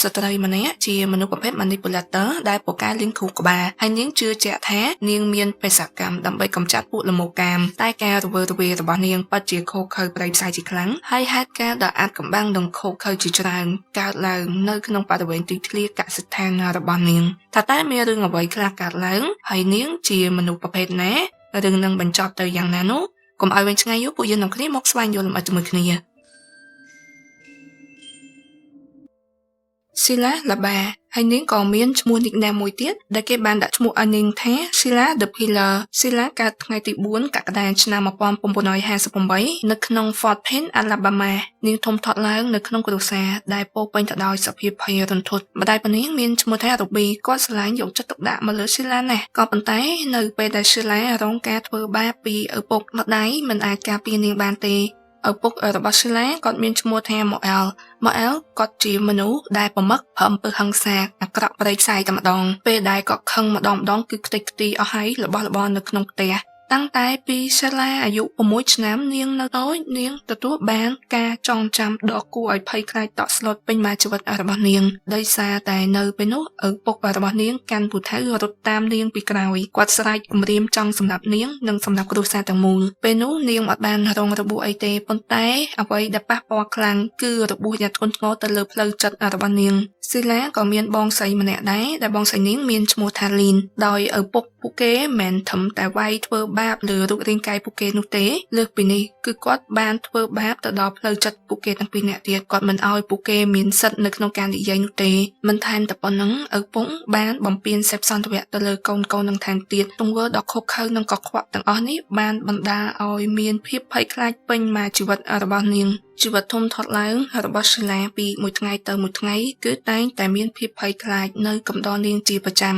ស្ត្រីម្នាក់ជាមនុស្សប្រភេទ manipulator ដែលពូកែលៀងគ្រូក្បាលហើយនាងជឿជាក់ថានាងមានបេសកកម្មដើម្បីកម្ចាត់ពួកលមោកាមតែការរវើរវាយរបស់នាងពិតជាខុសខើប្រៃផ្សាយជាខ្លាំងហើយហេតុការណ៍ដ៏អាថ៌កំបាំងនិងខុសខើជាច្រើនកើតឡើងនៅក្នុងបរិវេណទីធ្លាកសិដ្ឋានរបស់នាងថាតែមានរឿងអ្វីខ្លះកើតឡើងហើយនាងជាមនុស្សប្រភេទណារឿងនឹងបញ្ចប់ទៅយ៉ាងណានោះកុំឲ្យវែងឆ្ងាយយូរពួកយើងនឹងគ្នាមកស្វែងយល់លម្អិតជាមួយគ្នាស៊ីឡាឡាបាហើយនាងក៏មានឈ្មោះ nickname មួយទៀតដែលគេបានដាក់ឈ្មោះឲ្យនាងថា Sheila the Pillar ស៊ីឡាកើតថ្ងៃទី4កក្កដាឆ្នាំ1958នៅក្នុង Fort Payne Alabama នាងធំធាត់ឡើងនៅក្នុងគ្រួសារដែលពោរពេញទៅដោយសភាពភ័យរន្ធត់ម្ដាយរបស់នាងមានឈ្មោះថា Ruby គាត់ស្រឡាញ់យកចិត្តទុកដាក់មកលើ Sheila ណាស់ក៏ប៉ុន្តែនៅពេលដែល Sheila រងការធ្វើបាបពីឪពុកម្ដាយមិនអាចការពារនាងបានទេឪពុករបស់ Sheila គាត់មានឈ្មោះថា Moel គាត់ជាមនុស្សដែលប្រមឹកប្រអំពើហិង្សាអាក្រក់ប្រៃផ្សាយតែម្ដងពេលដែលគាត់ខឹងម្ដងគឺខ្ទេចខ្ទីអស់ហើយរបស់របរនៅក្នុងផ្ទះតាំងតែពី Sheila អាយុ6ឆ្នាំនាងនៅតូចនាងទទួលបានការចងចាំដ៏គួរឲ្យភ័យខ្លាចតក់ស្លុតពេញមួយជីវិតរបស់នាងដោយសារតែនៅពេលនោះឪពុករបស់នាងកាន់ពូថៅរត់តាមនាងពីក្រោយគាត់ស្រែកគំរាមចង់សម្លាប់នាងនិងសម្លាប់គ្រួសារទាំងមូលពេលនោះនាងមិនបានរងរបួសអីទេប៉ុន្តែអ្វីដែលប៉ះពាល់ខ្លាំងគឺរបួសយ៉ាងធ្ងន់ធ្ងរទៅលើផ្លូវចិត្តរបស់នាងSheilaក៏មានបងស្រីម្នាក់ដែរដែលបងស្រីនាងមានឈ្មោះថា Lynn ដោយឪពុកពួកគេមិនធំតែវាយធ្វើបាបលើរូបរាងកាយពួកគេនោះទេលើសពីនេះគឺគាត់បានធ្វើបាបទៅដល់ផ្លូវចិត្តពួកគេទាំងពីរនាក់ទៀតគាត់មិនឲ្យពួកគេមានសិទ្ធិនៅក្នុងការនិយាយនោះទេមិនថែមតែប៉ុណ្ណឹងឪពុកបានបំពេញសេពសន្តិវៈទៅលើកូននឹងថែមទៀតទង្វើដ៏ខុសខើនិងកខ្វក់ទាំងអស់នេះបានបណ្ដាលឲ្យមានភាពភ័យខ្លាចពេញមួយជីវិតរបស់នាងជីវិតធំធាត់ឡើងរបស់ Sheila ពីមួយថ្ងៃទៅមួយថ្ងៃគឺតែងតែមានភាពភ័យខ្លាចនៅកំដរនាងជាប្រចាំ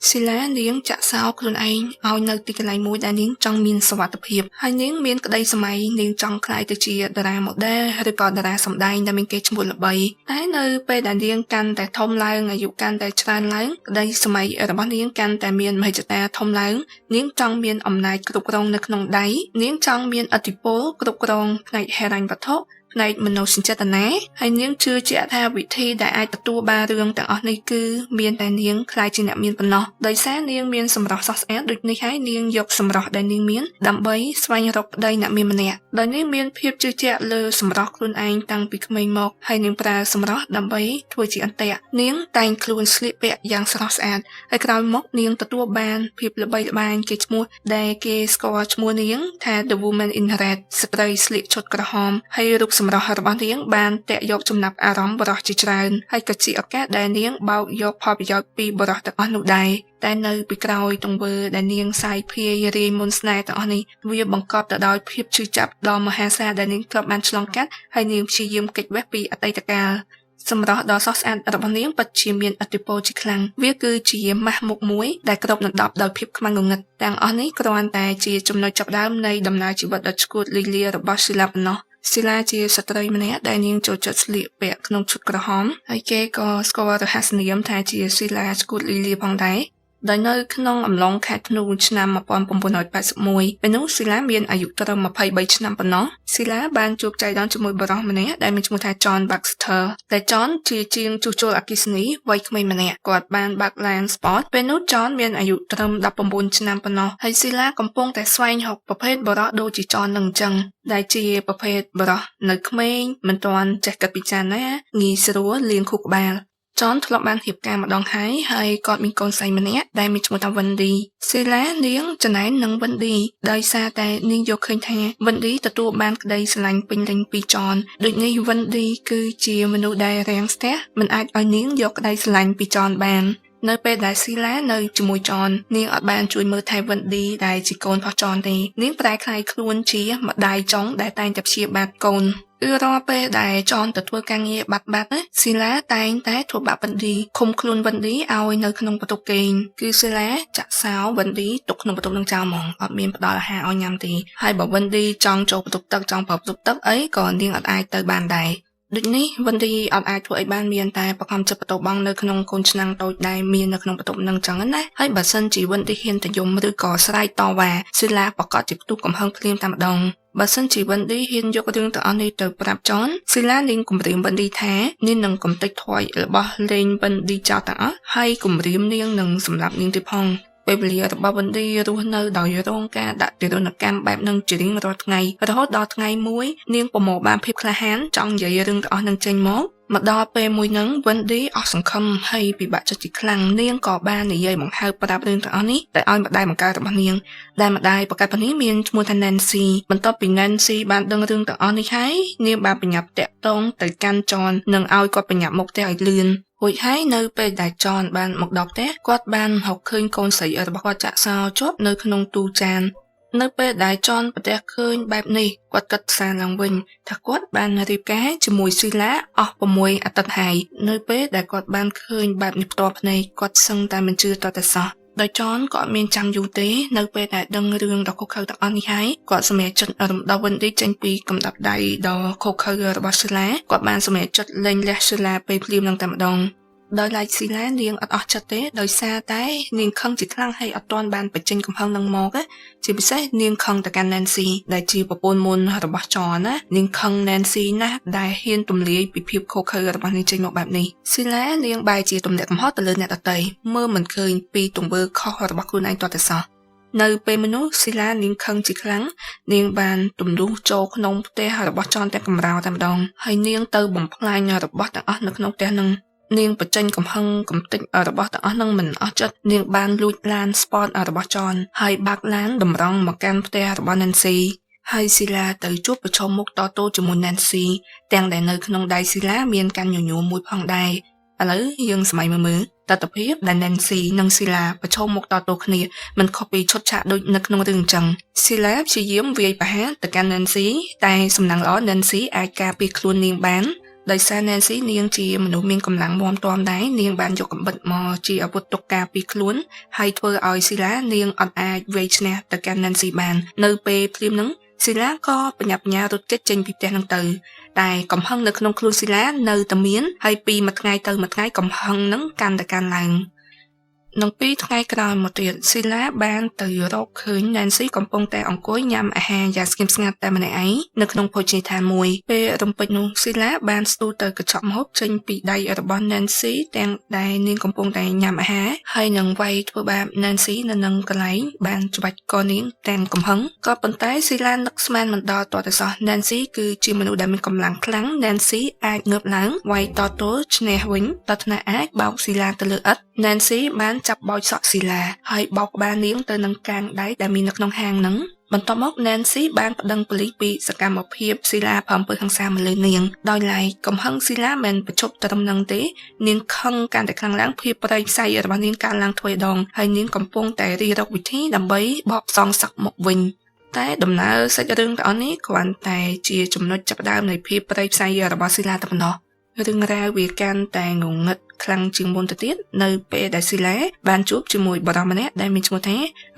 Sheila នាងចាក់សោខ្លួនឯងឲ្យនៅទីកន្លែងមួយដែលនាងចង់មានសុវត្ថិភាពហើយនាងមានក្តីសម័យនាងចង់ក្លាយទៅជាតារា model ឬក៏តារាសម្ដែងដែលមានកេរ្តិ៍ឈ្មោះល្បីតែនៅពេលដែលនាងកាន់តែធំឡើងអាយុកាន់តែច្រើនឡើងក្តីសម័យរបស់នាងកាន់តែមានមហិច្ឆតាធំឡើងនាងចង់មានអំណាចគ្រប់គ្រងនៅក្នុងដៃនាងចង់មានឥទ្ធិពលគ្រប់គ្រងផ្នែកហិរញ្ញវត្ថុផ្នែកមនោសញ្ចេតនាហើយនាងជឿជាក់ថាវិធីដែលអាចទទួលបានរឿងទាំងអស់នេះគឺមានតែនាងខ្លាចជាអ្នកមានប៉ុណ្ណោះដោយសារនាងមានសម្រស់ស្រស់ស្អាតដូចនេះហើយនាងយកសម្រស់ដែលនាងមានដើម្បីស្វែងរកប្តីអ្នកមានម្នាក់ដោយនាងមានភាពជឿជាក់លើសម្រស់ខ្លួនឯងតាំងពីក្មេងមកហើយនាងប្រើសម្រស់ដើម្បីធ្វើជាអន្ទាក់នាងតែងខ្លួនស្លៀកពាក់យ៉ាងស្រស់ស្អាតហើយក្រោយមកនាងទទួលបានភាពល្បីល្បាញគេឈ្មោះដែលគេស្គាល់ឈ្មោះនាងថា The Woman in Red ស្ត្រីស្លៀកឈុតក្រហមហើយរូបសម្រស់របស់នាងបានទាក់យកចំណាប់អារម្មណ៍បុរសជាច្រើនហើយក៏ជាឱកាសដែលនាងបោកយកផលប្រយោជន៍ពីបុរសទាំងអស់នោះដែរតែនៅពីក្រោយទង្វើដែលនាងសាយភាយរាយមុនស្នេហ៍ទាំងអស់នេះវាបង្កប់ទៅដោយភាពឈឺចាប់ដ៏មហាសាលដែលនាងធ្លាប់បានឆ្លងកាត់ហើយនាងព្យាយាមគេចវេះពីអតីតកាលសម្រស់ដ៏ស្រស់ស្អាតរបស់នាងពិតជាមានឥទ្ធិពលជាខ្លាំងវាគឺជាម៉ាស់មុខមួយដែលគ្របដណ្ដប់ដោយភាពខ្មាំងងងឹតទាំងអស់នេះគ្រាន់តែជាចំណុចចាប់ផ្ដើមនៃដំណើរជីវិតដ៏ឆ្កួតលីលារបស់ Sheila ប៉ុណ្ណោះSheila ជាស្ត្រីម្នាក់ដែលនាងចូលចិត្តស្លៀកពាក់ក្នុងឈុតក្រហមហើយគេក៏ស្គាល់រហស្សនាមថាជា Sheila ឆ្កួតលីលាផងដែរដោយនៅក្នុងអំឡុងខែធ្នូឆ្នាំ1981ពេលនោះ Sheila មានអាយុត្រឹម23ឆ្នាំប៉ុណ្ណោះ Sheila បានជួបចៃដន្យជាមួយបុរសម្នាក់ដែលមានឈ្មោះថា John Baxter ដែល John ជាជាងជួសជុលអគ្គិសនីវ័យក្មេងម្នាក់គាត់បានបើកឡាន Sport ពេលនោះ John មានអាយុត្រឹម19ឆ្នាំប៉ុណ្ណោះហើយ Sheila កំពុងតែស្វែងរកប្រភេទបុរសដូចជា John នឹងអញ្ចឹងដែលជាប្រភេទបុរសនៅក្មេងមិនទាន់ចេះគិតពិចារណាងាយស្រួលលៀងខួរក្បាលJohn ធ្លាប់បានរៀបការម្ដងហើយគាត់មានកូនស្រីម្នាក់ដែលមានឈ្មោះថា Wendy Sheila នាងចំណែននឹង Wendy ដោយសារតែនាងយកឃើញថា Wendy ទទួលបានក្តីស្រឡាញ់ពេញលេញពី John ដូចនេះ Wendy គឺជាមនុស្សដែលរាំងស្ទះមិនអាចឲ្យនាងយកក្តីស្រឡាញ់ពី John បាននៅពេលដែល Sheila នៅជាមួយ John នាងអត់បានជួយមើលថែ Wendy ដែលជាកូនរបស់ John ទេនាងប្រែក្លាយខ្លួនជាម្ដាយចុងដែលតែងតែព្យាបាទកូនរាល់ពេលដែល John ទៅធ្វើការងារបាត់Sheila តែងតែធ្វើបាប Wendy ឃុំខ្លួន Wendy ឲ្យនៅក្នុងបន្ទប់គេងគឺ Sheila ចាក់សោ Wendy ទុកក្នុងបន្ទប់នឹងចោលហ្មងអត់មានផ្ដល់អាហារឲ្យញ៉ាំទេហើយបើ Wendy ចង់ចូលបន្ទប់ទឹកចង់ប្រើបន្ទប់ទឹកអីក៏នាងអត់អាចទៅបានដែរដូចនេះ Wendy អត់អាចធ្វើអីបានមានតែបង្ខំចិត្តបន្ទប់បងនៅក្នុងកូនឆ្នាំងតូចដែលមាននៅក្នុងបន្ទប់នឹងចឹងណាហើយបើសិនជា Wendy ហ៊ានទៅយំឬក៏ស្រែកតវ៉ា Sheila ប្រកាសជាផ្ទុះកំហឹងភ្លាមតែម្ដង បើសិនជាវិនឌីហ៊ានយករឿងទាំងអស់នេះទៅប្រាប់ចនស៊ីឡានាងគំរាមវិនឌីថានាងនឹងកំទេចថយរបស់លេងវិនឌីចោលទាំងអស់ហើយគំរាមនាងនឹងសម្លាប់នាងទៀតផងពេលវេលារបស់វិនឌីរស់នៅដោយរងការដាក់ទរណកម្មបែបនឹងជារៀងរាល់ថ្ងៃរហូតដល់ថ្ងៃមួយនាងប្រមូលបានភាពក្លាហានចង់និយាយរឿងទាំងអស់នឹងចេញមកដល់ពេលមួយហ្នឹងវិនឌីអស់សង្ឃឹមហើយពិបាកចិត្តជាខ្លាំងនាងក៏បាននិយាយបង្ហើបប្រាប់រឿងទាំងអស់នេះទៅឲ្យម្ដាយបង្កើតរបស់នាងដែលម្ដាយបង្កើតរបស់នាងមានឈ្មោះថា Nancy បន្ទាប់ពី Nancy បានដឹងរឿងទាំងអស់នេះហើយនាងបានបញ្ញាប់តាក់ទងទៅកាន់ចននិងឲ្យគាត់បញ្ញាប់មកផ្ទះឲ្យលឿនរួចហើយនៅពេលដែលចនបានមកដល់ផ្ទះគាត់បានរកឃើញកូនស្រីរបស់គាត់ចាក់សោជាប់នៅក្នុងទូចាននៅពេលដែលចនប្រទះឃើញបែបនេះគាត់គិតសារឡើងវិញថាគាត់បានរៀបការជាមួយស៊ីឡាអស់6អាទិត្យហើយនៅពេលដែលគាត់បានឃើញបែបនេះផ្ទាល់ភ្នែកគាត់សឹងតែមិនជឿតតែសោះដោយចនក៏អត់មានចាំយូរទេនៅពេលដែលដឹងរឿងដ៏ខុសខើទាំងអស់នេះហើយគាត់សម្រេចចិត្តរំដោះវិនឌីចេញពីកម្ដាប់ដៃដ៏ខុសខើរបស់ស៊ីឡាគាត់បានសម្រេចចិត្តលែងលះស៊ីឡាពេលភ្លាមនឹងតែម្ដងដោយឡែកស៊ីឡានាងអត់អស់ចិត្តទេដោយសារតែនាងខឹងជាខ្លាំងហើយអត់ទាន់បានបញ្ចេញកំហឹងនឹងមកជាពិសេសនាងខឹងទៅកាន់ Nancy ដែលជាប្រពន្ធមុនរបស់ចនណានាងខឹង Nancy ណាស់ដែលហ៊ានទម្លាយពីភាពខុសខើរបស់នាងចេញមកបែបនេះស៊ីឡានាងបែរជាទម្លាក់កំហុសទៅលើអ្នកដទៃមើលមិនឃើញពីទង្វើខុសរបស់ខ្លួនឯងទាល់តែសោះនៅពេលមនុស្សស៊ីឡានាងខឹងជាខ្លាំងនាងបានទម្លុះចូលក្នុងផ្ទះរបស់ចនតែកម្រោតែម្ដងហើយនាងទៅបំផ្លាញរបស់ទាំងអស់នៅក្នុងផ្ទះនឹងនាងបញ្ចេញកំហឹងកំទេចរបស់ទាំងអស់នឹងមិនអស់ចិត្តនាងបានលួចឡាន Sport របស់ចនហើយបាក់ឡានតម្រង់មកកាន់ផ្ទះរបស់ Nancy ហើយស៊ីឡាទៅជួបប្រឈមមុខតទល់ជាមួយ Nancy ទាំងដែលនៅក្នុងដៃស៊ីឡាមានកាន់ញញួរមួយផងដែរឥឡូវយើងស្មៃមើលទស្សនភាពដែល Nancy និងស៊ីឡាប្រឈមមុខតទល់គ្នាមិនខុសពីឈុតឆាកដូចនៅក្នុងរឿងអញ្ចឹងស៊ីឡាព្យាយាមវាយប្រហារទៅកាន់ Nancy តែសំណាងល្អ Nancy អាចការពារខ្លួននាងបានដោយសារ Nancy នាងជាមនុស្សមានកម្លាំងមាំទាំដែរនាងបានយកកាំបិតមកជាអាវុធទុកការពារខ្លួនហើយធ្វើឲ្យស៊ីឡានាងអត់អាចវាយឈ្នះទៅកាន់ Nancy បាននៅពេលភ្លាមហ្នឹងស៊ីឡាក៏បញ្ញាបញ្ញារត់គេចចេញពីផ្ទះហ្នឹងទៅតែកំហឹងនៅក្នុងខ្លួនស៊ីឡានៅតែមានហើយពីមួយថ្ងៃទៅមួយថ្ងៃកំហឹងហ្នឹងកាន់តែកើនឡើងនឹង2ថ្ងៃក្រោយមកទៀតស៊ីឡាបានទៅរកឃើញ Nancy កំពុងតែអង្គុយញ៉ាំអាហារយ៉ាងស្ងៀមស្ងាត់តែម្នាក់ឯងនៅក្នុងភោជនីយដ្ឋានមួយពេលរំពេចនោះស៊ីឡាបានស្ទុះទៅកញ្ចក់ម្ហូបចេញពីដៃរបស់ Nancy ទាំងដែលនាងកំពុងតែញ៉ាំអាហារហើយនឹងវាយធ្វើបាប Nancy នៅនឹងកន្លែងបានច្បាច់កនាងទាំងកំហឹងក៏ប៉ុន្តែស៊ីឡានឹកស្មានមិនដល់តតែសោះ Nancy គឺជាមនុស្សដែលមានកម្លាំងខ្លាំង Nancy អាចងើបឡើងវាយតទល់ឈ្នះវិញដល់ថ្នាក់អាចបោកស៊ីឡាទៅលើឥដ្ឋ Nancy បានចាប់បោចសក់ស៊ីឡាហើយបោកក្បាលនាងទៅនឹងកាងដៃដែលមាននៅក្នុងហាងហ្នឹងបន្ទាប់មក Nancy បានប្តឹងប៉ូលីសពីសកម្មភាពស៊ីឡាប្រំពើហិង្សាមកលើនាងដោយឡែកកំហឹងស៊ីឡាមិនបញ្ចប់ត្រឹមនឹងទេនាងខឹងកាន់តែខ្លាំងឡើងភាពប្រៃផ្សៃរបស់នាងកើនឡើងទ្វេដងហើយនាងកំពុងតែរៀបរកវិធីដើម្បីបបផ្សងសឹកមកវិញតែដំណើរសាច់រឿងទាំងអស់នេះគ្រាន់តែជាចំណុចចាប់ផ្ដើមនៃភាពប្រៃផ្សៃរបស់ស៊ីឡាតែប៉ុណ្ណោះរឿងរ៉ាវវាកាន់តែងងឹតខ្លាំងជាងមុនទៅទៀតនៅពេលដែលស៊ីឡាបានជួបជាមួយបរិមម្នាក់ដែលមានឈ្មោះថា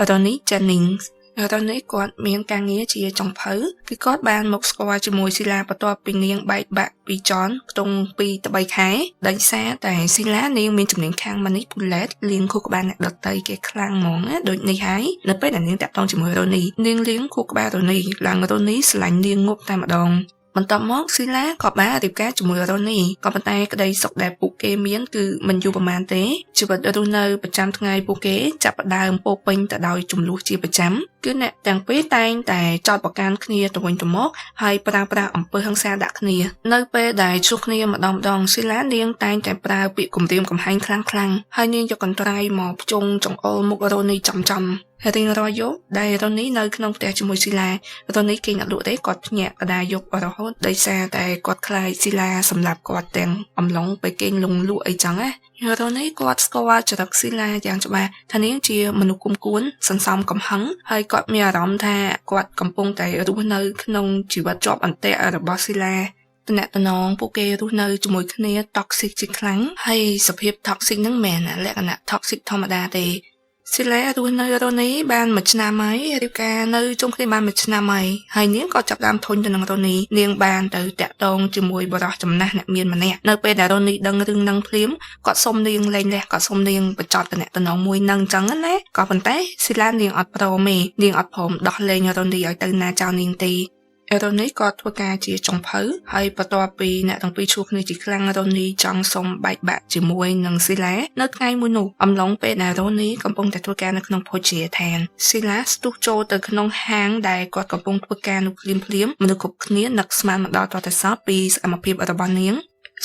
Ronnie Jennings រ៉ូនីគាត់មានការងារជាចុងភៅគឺគាត់បានមកស្គាល់ជាមួយស៊ីឡាបន្ទាប់ពីនាងបែកបាក់ពីចនក្នុង2ទៅ3ខែដោយសារតែស៊ីឡានាងមានជំនាញខាង manipulate លៀងខួរក្បាលអ្នកដទៃគេខ្លាំងហ្មងណាដូចនេះហើយនៅពេលដែលនាងតាក់ទងជាមួយរ៉ូនីនាងលៀងខួរក្បាលរ៉ូនីឡើងរ៉ូនីស្រឡាញ់នាងងប់តែម្ដងបន្ទាប់មកស៊ីឡាក៏បានរៀបការជាមួយរ៉ូនីក៏ប៉ុន្តែក្តីសុខដែលពួកគេមានគឺមិនយូរប៉ុន្មានទេជីវិតរស់នៅប្រចាំថ្ងៃពួកគេចាប់ផ្ដើមពោពេញទៅដោយចំនួនជាប្រចាំគឺអ្នកទាំងពីរតែងតែចោទប្រកាន់គ្នាទៅវិញទៅមកហើយប្រើប្រាស់អំពើហិង្សាដាក់គ្នានៅពេលដែលជួបគ្នាម្ដងស៊ីឡានាងតែងតែប្រើពាក្យគំរាមកំហែងខ្លាំងៗហើយនាងយកកន្ត្រៃមកភ្ជង់ចង្អុលមុខរ៉ូនីចំរៀងរាល់យប់ដែលរ៉ូនីនៅក្នុងផ្ទះជាមួយស៊ីឡារ៉ូនីគេងអត់លក់ទេគាត់ភ្ញាក់ក្តារយប់រហូតដោយសារតែគាត់ខ្លាចស៊ីឡាសម្រាប់គាត់ទាំងអំឡុងពេលគេងលងលក់អីចឹងណារ៉ូនីគាត់ស្គាល់ចរិតស៊ីឡាយ៉ាងច្បាស់ថានាងជាមនុស្សគុំគួនសន្សំកំហឹងហើយគាត់មានអារម្មណ៍ថាគាត់កំពុងតែរស់នៅក្នុងជីវិតជាប់អន្ទាក់របស់ស៊ីឡាតំណែងពួកគេរស់នៅជាមួយគ្នា toxic ជាខ្លាំងហើយសភាព toxic ហ្នឹងមិនមែនលក្ខណៈ toxic ធម្មតាទេស៊ីឡារស់នៅរ៉ូនីបាន1ឆ្នាំហើយរៀបការនៅជុំគ្នាបាន1ឆ្នាំហើយនាងក៏ចាប់ផ្ដើមធុញទៅនឹងរ៉ូនីនាងបានទៅតាក់ទងជាមួយបរិះចំណាស់អ្នកមានម្នាក់នៅពេលដែលរ៉ូនីដឹងរឿងនឹងភ្លាមគាត់សុំនាងលែងលះគាត់សុំនាងបញ្ចប់តំណែងមួយនឹងអញ្ចឹងណាក៏ប៉ុន្តែស៊ីឡានាងអត់ព្រមទេនាងអត់ព្រមដោះលែងរ៉ូនីឲ្យទៅណាចោលនាងទេ Irony គាត់ធ្វើការជាចុងភៅហើយបន្ទាប់ពីអ្នកទាំងពីរជួបគ្នាជាខ្លាំង Ronnie ចង់សុំបែកបាក់ជាមួយនឹង Sila នៅថ្ងៃមួយនោះអំឡុងពេលដែល Ronnie កំពុងតែធ្វើការនៅក្នុងភោជនីយដ្ឋាន Sila ស្ទុះចូលទៅក្នុងហាងដែលគាត់កំពុងធ្វើការនោះភ្លាមៗមនុស្សគ្រប់គ្នានឹកស្មានមកដល់ទាល់តែសោះពីសកម្មភាពរបស់នាង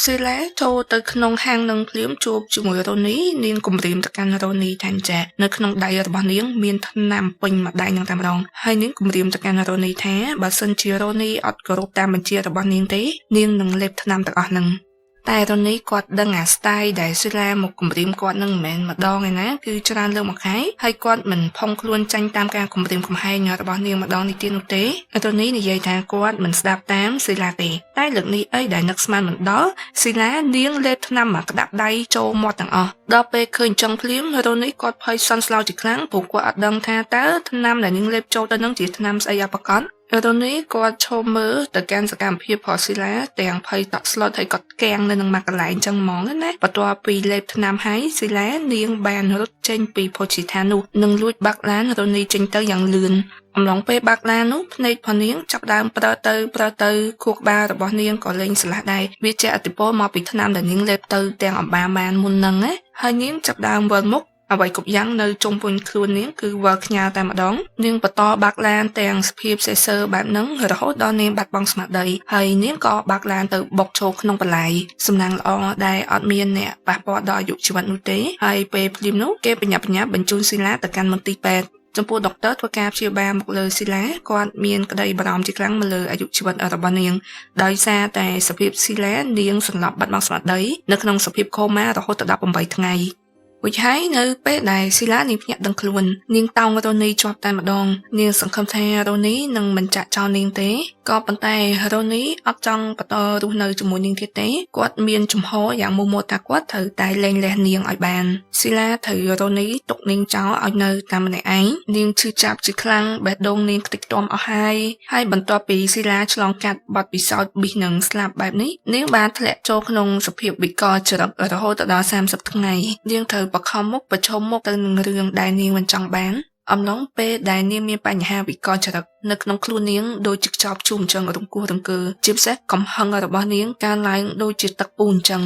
Sila ចូលទៅក្នុងហាងនឹងភ្លាមជួបជាមួយ Ronnie នាងគំរាមទៅកាន់ Ronnie ថាចានៅក្នុងដៃរបស់នាងមានថ្នាំពេញមួយដៃនឹងតែម្ដងហើយនាងគំរាមទៅកាន់ Ronnie ថាបើសិនជា Ronnie អត់គោរពតាមបញ្ជារបស់នាងទេនាងនឹងលេបថ្នាំទាំងអស់នឹងតែ Ronnie គាត់ដឹងអាស្ទាយដែល Sila មកគំរាមគាត់នឹងមិនមែនម្ដងឯណាគឺច្រើនលើកមកហើយគាត់មិនផុងខ្លួនចាញ់តាមការគំរាមកំហែងរបស់នាងម្ដងនេះទៀតនោះទេ Ronnie និយាយថាគាត់មិនស្ដាប់តាម Sila ទេតែលើកនេះអីដែលនឹកស្មានមិនដល់ Sila នាងលេបថ្នាំមកក្តាប់ដៃចូលមាត់ទាំងអស់ដល់ពេលឃើញចង់ភ្លាម Ronnie គាត់ភ័យសន្សឡោជាខ្លាំងព្រោះគាត់អត់ដឹងថាតើថ្នាំដែលនាងលេបចូលទៅនឹងជាថ្នាំស្អីយ៉ាងប្រកបRonnie គាត់ឈមមើលទៅកាន់សកម្មភាពរបស់ Sila ទាំងភ័យតក់ស្លុតហើយគាត់កាំងនៅនឹងមួយកន្លែងចឹងហ្មងណាបន្ទាប់ពីលេបថ្នាំហើយ Sila នាងបានរត់ចេញពីភោជនីយដ្ឋាននោះនិងលួចបាក់ឡាន Ronnie ចេញទៅយ៉ាងលឿនអំឡុងពេលបាក់ឡាននោះភ្នែករបស់នាងចាប់ដើមព្រើទៅខួរក្បាលរបស់នាងក៏លែងស្លាស់ដែរវាជាឥទ្ធិពលមកពីថ្នាំដែលនាងលេបទៅទាំងអំបាបានមុនហ្នឹងណាហើយនាងចាប់ដើមវិលមុខអ្វីគ្រប់យ៉ាងនៅជុំវិញខ្លួននាងគឺវិលខ្ញាល់តែម្ដងនាងបន្តបាក់ឡានទាំងសភាពសេសើបែបហ្នឹងរហូតដល់នាងបាត់បង់ស្មារតីហើយនាងក៏បាក់ឡានទៅបុកចូលក្នុងបន្លាយសំណាងល្អដែលអត់មានអ្នកប៉ះពាល់ដល់អាយុជីវិតនោះទេហើយពេលភ្លាមនោះគេបញ្ញាបញ្ជូន Sila ទៅកាន់មន្ទីរពេទ្យចំពោះដុកទ័រធ្វើការព្យាបាលមកលើ Sila គាត់មានក្តីបារម្ភជាខ្លាំងមកលើអាយុជីវិតរបស់នាងដោយសារតែសភាព Sila នាងសន្លប់បាត់បង់ស្មារតីនៅក្នុងសភាពកូម៉ារហូតដល់18ថ្ងៃវិហើយនៅពេលដែល Sila នាងភ្ញាក់ដឹងខ្លួននាងតោង Ronnie ជាប់តែម្ដងនាងសង្ឃឹមថា Ronnie នឹងមិនចាក់ចោលនាងទេក៏ប៉ុន្តែ Ronnie អត់ចង់បន្តរស់នៅជាមួយនាងទៀតទេគាត់មានចំហយ៉ាងមោះមុតថាគាត់ត្រូវតែលែងលះនាងឲ្យបាន Sila ត្រូវ Ronnie ទុកនាងចោលឲ្យនៅតាមម្នាក់ឯងនាងឈឺចាប់ជាខ្លាំងបេះដូងនាងខ្ទេចខ្ទាំអស់ហើយបន្ទាប់ពី Sila ឆ្លងកាត់បទពិសោធន៍ប៊ីសនឹងស្លាប់បែបនេះនាងបានធ្លាក់ចូលក្នុងសភាពវិកលចរិតរហូតដល់30ថ្ងៃនាងត្រូវប្រឈមមុខទៅនឹងរឿងដែលនាងមិនចង់បានអំឡុងពេលដែលនាងមានបញ្ហាវិកលចរិតនៅក្នុងខ្លួននាងដូចជាខ្ចប់ជុំអញ្ចឹងរង្គោះរង្គើជាពិសេសកំហឹងរបស់នាងកើនឡើងដូចជាទឹកពូនអញ្ចឹង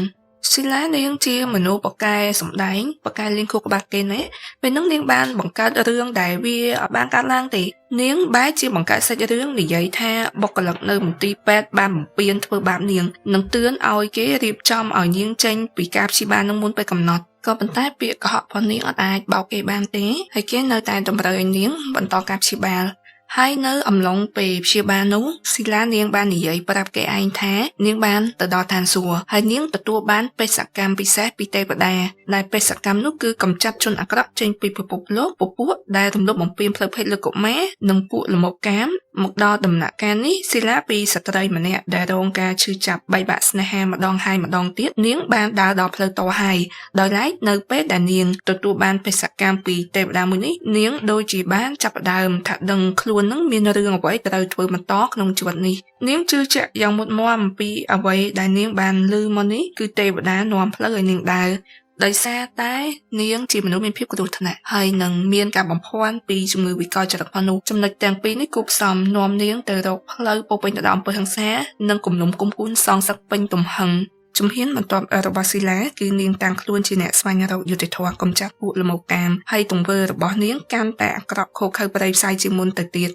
Sila នាងជាមនុស្សប៉កែសម្ដែងប៉កែលេងខួរក្បាលគេណាពេលហ្នឹងនាងបានបង្កើតរឿងដែលវាអត់បានកើតឡើងទេនាងបែរជាបង្កើតសាច់រឿងនិយាយថាបុគ្គលិកនៅមន្ទីរពេទ្យបានបំពានធ្វើបាបនាងនិងទឿនឲ្យគេរៀបចំឲ្យនាងចេញពីការព្យាបាលនឹងមុនពេលកំណត់ក៏ប៉ុន្តែពាក្យកុហករបស់នាងអត់អាចបោកគេបានទេហើយគេនៅតែតម្រូវឲ្យនាងបន្តការព្យាបាលហើយនៅអំឡុងពេលព្យាបាលនោះ Sila នាងបាននិយាយប្រាប់គេឯងថានាងបានទៅដល់ឋានសួគ៌ហើយនាងទទួលបានបេសកកម្មពិសេសពីទេវតាដែលបេសកកម្មនោះគឺកម្ចាត់ជនអាក្រក់ចេញពីពិភពលោកពពួកដែលរំលោភបំពានផ្លូវភេទលើកុមារនិងពួកល្មោកកាមមកដល់ដំណាក់កាលនេះ Sila ពីស្ត្រីម្នាក់ដែលរងការឈឺចាប់បែកបាក់ស្នេហាម្ដងហើយម្ដងទៀតនាងបានដើរដល់ផ្លូវតហើយដោយឡែកនៅពេលដែលនាងទទួលបានបេសកកម្មពីទេវតាមួយនេះនាងដូចជាបានចាប់ផ្ដើមថាដឹងខ្លួននឹងមានរឿងអ្វីត្រូវធ្វើបន្តក្នុងជីវិតនេះនាងជឿជាក់យ៉ាងមុតមាំអំពីអ្វីដែលនាងបានឮមកនេះគឺទេវតានាំផ្លូវឲ្យនាងដើរដោយសារតែនាងជាមនុស្សមានភាពគ្រោះថ្នាក់ហើយនឹងមានការបំភាន់ពីជំងឺវិកលចរិតផងនោះចំណុចទាំងពីរនេះគូផ្សំនាំនាងទៅរកផ្លូវពោពេញទៅដោយអំពើហិង្សានិងគំនុំគុំគួនសងសឹកពេញទំហឹងជំហានបន្ទាប់របស់ Sila គឺនាងតាំងខ្លួនជាអ្នកស្វែងរកយុត្តិធម៌កម្ចាត់ពួកល្មោកកាមហើយទង្វើរបស់នាងកាន់តែអាក្រក់ខុសខើប្រៃផ្សាយជាងមុនទៅទៀត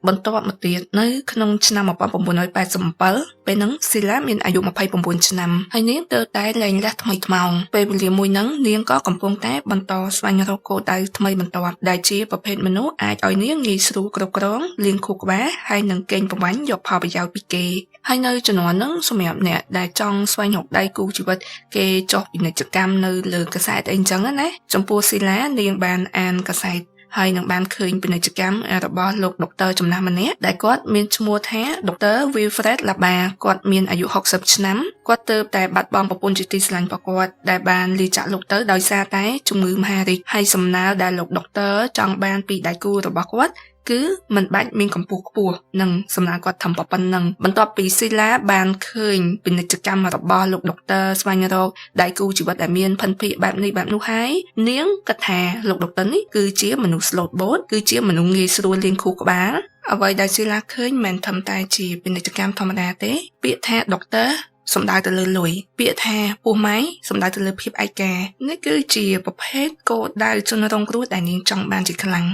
បន្ទាប់មកទៀតនៅក្នុងឆ្នាំ1987ពេលហ្នឹង Sila មានអាយុ29ឆ្នាំហើយនាងទៅតែលែងលះថ្មីថ្មោងពេលវេលាមួយហ្នឹងនាងក៏កំពុងតែបន្តស្វែងរកគោលដៅថ្មីបន្ទាប់ដែលជាប្រភេទមនុស្សអាចឲ្យនាងងាយស្រួលគ្រប់គ្រងលៀងខួរក្បាលហើយនឹងកេងប្រវ័ញ្ចយកផលប្រយោជន៍ពីគេហើយនៅជំនាន់ហ្នឹងសម្រាប់អ្នកដែលចង់ស្វែងរកដៃគូជីវិតគេចោះពាណិជ្ជកម្មនៅលើកាសែតអីចឹងណាចំពោះ Sila នាងបានអានកាសែតហើយនឹងបានឃើញពាណិជ្ជកម្មរបស់លោកដុកទ័រចំណាស់ម្នាក់ដែលគាត់មានឈ្មោះថាដុកទ័រ Wilfred Laba គាត់មានអាយុ60ឆ្នាំគាត់ទើបតែបាត់បង់ប្រពន្ធជាទីស្រឡាញ់របស់គាត់ដែលបានលាចាកលោកទៅដោយសារតែជំងឺមហារីកហើយសំណើដែលលោកដុកទ័រចង់បានពីដៃគូរបស់គាត់ គឺមិនបាច់មានកម្ពស់ខ្ពស់និងសំណាងគាត់ធំប៉ុណ្ណឹងបន្ទាប់ពីស៊ីឡាបានឃើញពាណិជ្ជកម្មរបស់លោកដុកទ័រស្វែងរកដៃគូជីវិតដែលមានភិនភាគបែបនេះបែបនោះហើយនាងគិតថាលោកដុកទ័រនេះគឺជាមនុស្សស្លូតបូតគឺជាមនុស្សងាយស្រួលលេងខួរក្បាលអ្វីដែលស៊ីឡាឃើញមិនត្រឹមតែជាពាណិជ្ជកម្មធម្មតាទេពាក្យថាដុកទ័រសំដៅទៅលើលុយពាក្យថាពោះម៉ៃសំដៅទៅលើភាពឯកានេះគឺជាប្រភេទគោលដៅជនរងគ្រោះដែលនាងចង់បានជាខ្លាំង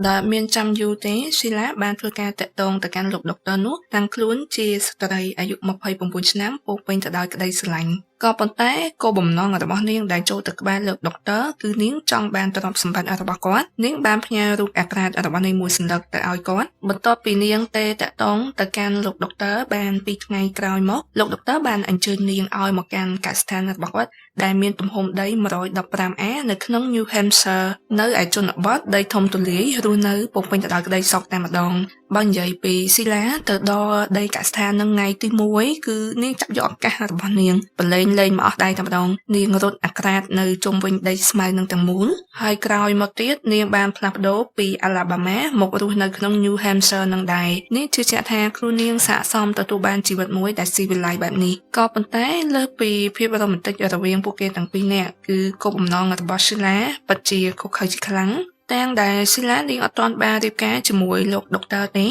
ដែលមានចាំយូរទេស៊ីឡាបានធ្វើការតាក់ទងទៅកាន់លោកដុកទ័រនោះតាំងខ្លួនជាស្ត្រីអាយុ29ឆ្នាំពោពេញទៅដោយក្តីស្រឡាញ់ក៏ប៉ុន្តែគោលបំណងរបស់នាងដែលចូលទៅក្បែរលោកដុកទ័រគឺនាងចង់បានទ្រព្យសម្បត្តិរបស់គាត់នាងបានផ្ញើរូបអាក្រាតរបស់នាងមួយសន្លឹកទៅឲ្យគាត់បន្ទាប់ពីនាងតាក់ទងទៅកាន់លោកដុកទ័របាន2ថ្ងៃក្រោយមកលោកដុកទ័របានអញ្ជើញនាងឲ្យមកកាន់កសិដ្ឋានរបស់គាត់ដែលមានទំហំដី 115A នៅក្នុង New Hampshire នៅឯជនបទដីធំទូលាយរស់នៅពោពេញទៅដោយក្តីសុខតែម្ដងបើនិយាយពីស៊ីឡាទៅដល់ដីកសិដ្ឋាននឹងថ្ងៃទី1គឺនាងចាប់យកឱកាសរបស់នាងបលែងលេងមកអស់ដៃតែម្ដងនាងរត់អាក្រាតនៅជុំវិញដីស្មៅនឹងទាំងមូលហើយក្រោយមកទៀតនាងបានផ្លាស់ប្ដូរពី Alabama មករស់នៅក្នុង New Hampshire នឹងដែរនាងជឿជាក់ថាខ្លួននាងស័ក្តិសមទទួលបានជីវិតមួយដែលស៊ីវិល័យបែបនេះក៏ប៉ុន្តែលើសពីភាពរ៉ូមែនទិករវាងពួកគេទាំងពីរនាក់គឺគោលបំណងរបស់ស៊ីឡាពិតជាខុសខើជាខ្លាំងទាំងដែលស៊ីឡានាងអត់ទាន់បានរៀបការជាមួយលោកដុកទ័រទេ